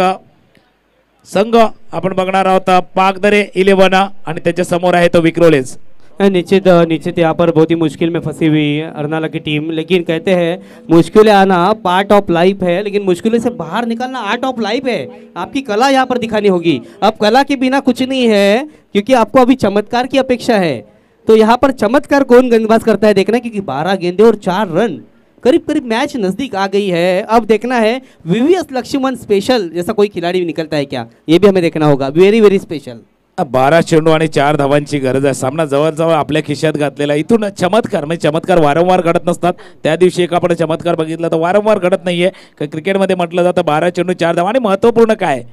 संघ आपण बघणार आहोत पाकदरे 11 आणि त्याच्या समोर आहे तो विक्रोलेन्स। निश्चित यहाँ पर बहुत ही मुश्किल में फंसी हुई है अर्नाला की टीम, लेकिन कहते हैं मुश्किलें आना पार्ट ऑफ लाइफ है, लेकिन मुश्किलों से बाहर निकलना आर्ट ऑफ लाइफ है। आपकी कला यहाँ पर दिखानी होगी। अब कला के बिना कुछ नहीं है, क्योंकि आपको अभी चमत्कार की अपेक्षा है। तो यहाँ पर चमत्कार कौन गेंदबाज करता है देखना, क्योंकि 12 गेंदे और 4 रन, करीब करीब मैच नजदीक आ गई है। अब देखना है VVS लक्ष्मण स्पेशल जैसा कोई खिलाड़ी निकलता है क्या, ये भी हमें देखना होगा। Very very special. 12 चेंडू आणि 4 धावांची गरज आहे। सामना जवळजवळ आपल्या खिशात घातलेला, इथून चमत्कार म्हणजे चमत्कार वारंवार घडत नसतात। त्या दिवशी एक आपण चमत्कार बघितला तर वारंवार घडत नाहीये। क्रिकेटमध्ये म्हटलं जातं 12 चेंडू 4 धावा, आणि महत्त्वपूर्ण काय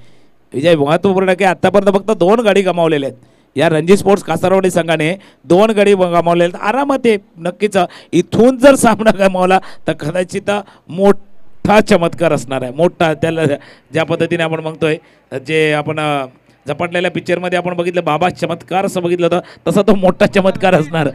विजय, महत्त्वपूर्ण काय आतापर्यंत फक्त 2 गडी गमावलेले आहेत या रणजी स्पोर्ट्स कासारवाडी संघाने, 2 गडी गमावलेले आहेत। आरामात आहे, नक्कीच इथून जर सामना गमावला तर कदाचित मोठा चमत्कार असणार आहे, मोठा। त्याला ज्या पद्धतीने आपण म्हणतोय, जे आपण झपाटलेल्या पिक्चरमध्ये आपण बघितलं बाबा चमत्कार असं बघितलं होतं, तसा तो मोठा चमत्कार असणार।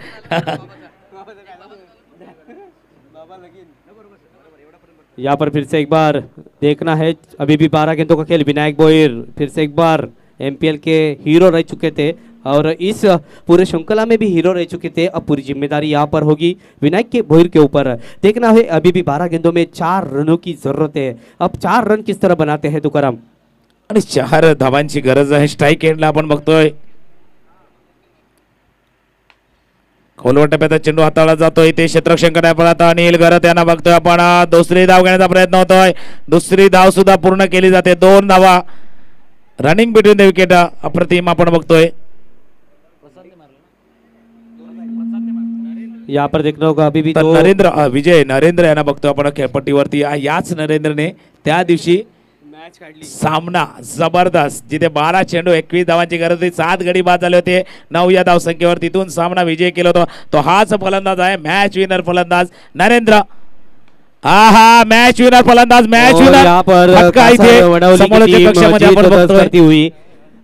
यहाँ पर फिर से एक बार देखना है, अभी भी 12 गेंदों का खेल। विनायक बोयर फिर से एक बार MPL के हीरो रह चुके थे, और इस पूरे श्रृंखला में भी हीरो रह चुके थे। अब पूरी जिम्मेदारी यहाँ पर होगी विनायक के बोयर के ऊपर। देखना है, अभी भी 12 गेंदों में 4 रनों की जरूरत है। अब 4 रन किस तरह बनाते हैं तुकाराम, आणि 4 धावांची गरज आहे। स्ट्राईक एंडला आपण बघतोय खोलवर टप्प्याचा चेंडू हाताळला जातोय, ते क्षेत्ररक्षण करायला आता अनिल घरत यांना बघतोय आपण। दुसरी धाव घेण्याचा प्रयत्न होतोय, दुसरी धाव सुद्धा पूर्ण केली जाते। 2 धावा रनिंग बिटवीन द विकेट, अप्रतिम आपण बघतोय। यहाँ पर देखना होगा अभी भी तर दो नरेंद्र विजय नरेंद्र यांना बघतो आपण खेळपट्टीवरती. याच नरेंद्रने त्या दिवशी मॅच काढली. सामना जबरदस्त जिथे 12 चेंडू 21 धावांची गरज होती, 7 गडी बाद झाले होते 9 या धावसंख्येवर, तिथून सामना विजय केला होता. तो हाच फलंदाज आहे, मॅच विनर फलंदाज नरेंद्र. हा मॅच विनर फलंदाज, मॅच और विनर. यहाँ पर फटका इथे कासार वडवली की समोरच्या टीम कक्षामध्ये जीत आपण दर्ज बघतोय. करती हुई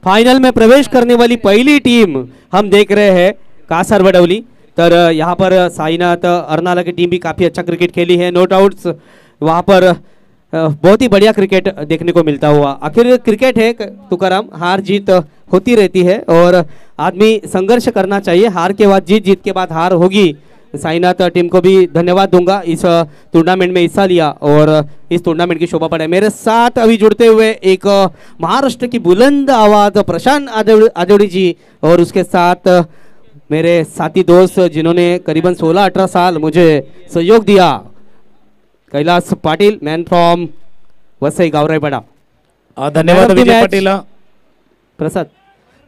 फाइनल में प्रवेश करने वाली पहली टीम हम देख रहे हैं कासार वडवली. तर यहाँ पर साईनाथ अर्नाला की टीम भी काफ़ी अच्छा क्रिकेट खेली है, नो डाउट्स. वहाँ पर बहुत ही बढ़िया क्रिकेट देखने को मिलता हुआ. आखिर क्रिकेट है तुकाराम, हार जीत होती रहती है और आदमी संघर्ष करना चाहिए. हार के बाद जीत, जीत के बाद हार होगी. साईनाथ टीम को भी धन्यवाद दूंगा, इस टूर्नामेंट में हिस्सा लिया और इस टूर्नामेंट की शोभा बढ़ाई. मेरे साथ अभी जुड़ते हुए एक महाराष्ट्र की बुलंद आवाज़ प्रशांत आदेवड़ी जी और उसके साथ मेरे साथी दोस्त जिन्होंने करीबन 16-18 साल मुझे सहयोग दिया, कैलाश पाटिल, मैन फ्रॉम वसई गावराईपाडा. धन्यवाद Man of the Vijay match. Patil. Prasad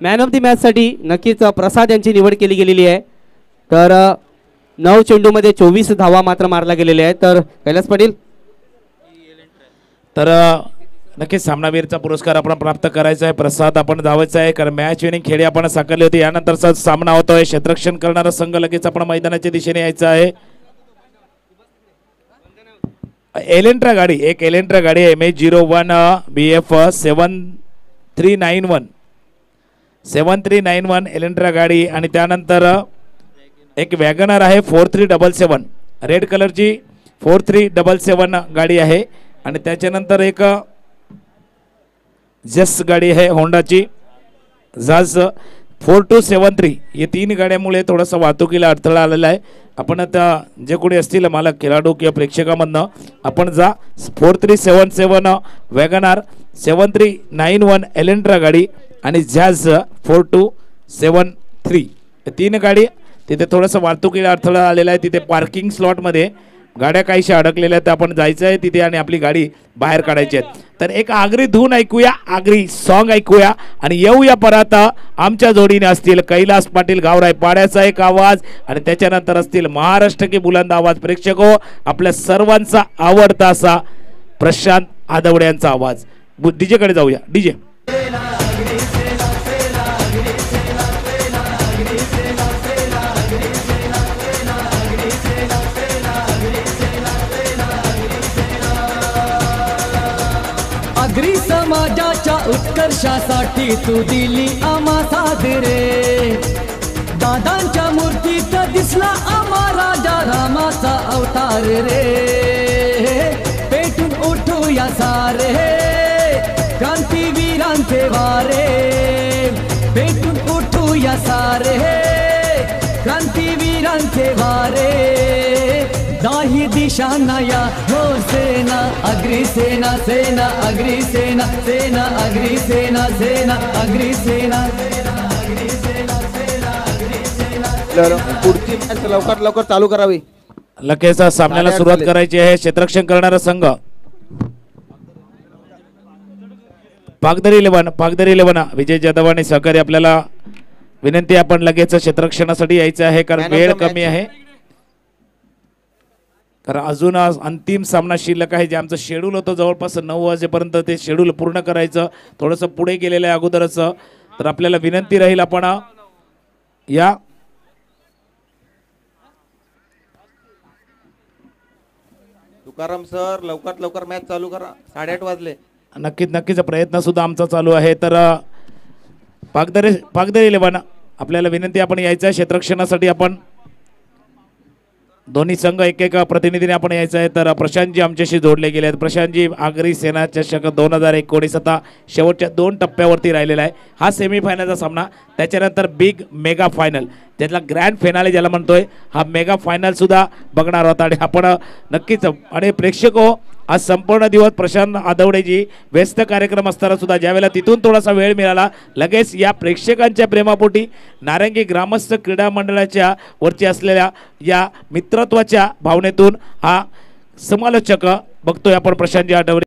man of the match साठी नक्कीच प्रसाद यांची निवड केली गेलेली आहे. तर 9 चेंडूमध्ये 24 धावा मात्र मारल्या गेलेल्या आहेत. तर कैलास पाटील तर नक्कीच सामनावीरचा पुरस्कार आपण प्राप्त करायचा आहे. प्रसाद आपण धावायचा आहे, कारण मॅच विनिंग खेळी आपण साकारली होती. यानंतरचा सामना होतोय, क्षेत्ररक्षण करणारा संघ लगेच आपण मैदानाच्या दिशेने यायचा आहे. एलेंट्रा गाडी, एक एलेंट्रा गाडी MH01 BF 7391 एलेंट्रा गाडी. आणि त्यानंतर एक वॅगनर आहे 4377 रेड कलरची 4377 गाडी आहे. आणि त्याच्यानंतर एक जस गाडी आहे होंडाची जाज 4273. हे 3 गाड्यामुळे थोडासा वाहतुकीला अडथळा आलेला आहे. आपण आता जे कोणी असतील मालक, खेळाडू किंवा प्रेक्षकामधनं आपण जा 4377 वॅगनार 7391 एलेंट्रा गाडी आणि जॅज 4273 हे 3 गाडी. तिथे थोडंसं वाहतुकीला अडथळा आलेला आहे. तिथे पार्किंग स्लॉटमध्ये गाड्या काहीशा अडकलेल्या आहेत, आपण जायचं आहे तिथे आणि आपली गाडी बाहेर काढायची आहे. तर एक आगरी धून ऐकूया, आगरी सॉन्ग ऐकूया आणि येऊया परत. आमच्या जोडीने असतील कैलास पाटील गावराई पाड्याचा एक आवाज आणि त्याच्यानंतर असतील महाराष्ट्र की बुलंद आवाज प्रेक्षको, आपल्या सर्वांचा आवडता असा प्रशांत आदवडे यांचा आवाज. डीजे कडे जाऊया. डीजे आगरी समाजाच्या उत्कर्षासाठी तू दिली आम्हा साथ रे. दादांच्या मूर्तीत दिसला आम्हा राजा रामाचा अवतार रे. पेटून उठूया सारे क्रांतीवीरांचे वारे. पेटून उठूया सारे क्रांतीवीरांचे वारे. दाही दिशांना या हो सेना अग्री सेना, सेना अग्री सेना, सेना अग्री सेना, सेना अग्री सेना. पुढची मॅच लवकर लवकर चालू करावी. लगेच सामन्याला सुरुवात करायची आहे. क्षेत्ररक्षण करणारा संघ पागदरी 11 विजय जाधव आणि सहकारी. आपल्याला विनंती, आपण लगेच क्षेत्ररक्षणासाठी यायचं आहे कारण वेळ कमी आहे. कारण अजून अंतिम सामना शिल्लक आहे. जे आमचं शेड्यूल होतं जवळपास 9 वाजेपर्यंत, ते शेड्यूल पूर्ण करायचं थोडंसं पुढे गेलेलं आहे अगोदरच. तर आपल्याला विनंती राहील, आपण या तुकाराम सर लवकरात लवकर मॅच चालू करा, 8:30 वाजले. नक्कीच प्रयत्न सुद्धा आमचा चालू आहे. तर पागदरी 11 आपल्याला विनंती, आपण यायचं आहे क्षेत्ररक्षणासाठी. आपण दोन्ही संघ एक प्रतिनिधीने आपण यायचं आहे. तर प्रशांतजी आमच्याशी जोडले गेले आहेत. प्रशांतजी, आगरी सेना चषक 2019 आता शेवटच्या 2 टप्प्यावरती राहिलेला आहे. हा सेमीफायनलचा सामना, त्याच्यानंतर बिग मेगा फायनल, त्यातला ग्रँड फायनल ज्याला म्हणतोय, हा मेगा फायनल सुद्धा बघणार होता. आणि आपण नक्कीच, आणि प्रेक्षको आज संपूर्ण दिवस प्रशांत आदवडेजी व्यस्त कार्यक्रम असताना सुद्धा ज्यावेळेला तिथून थोडासा वेळ मिळाला, लगेच या प्रेक्षकांच्या प्रेमापोटी नारंगी ग्रामस्थ क्रीडा मंडळाच्या वरची असलेल्या या मित्रत्वाच्या भावनेतून हा समालोचक बघतोय आपण प्रशांतजी आठवडे.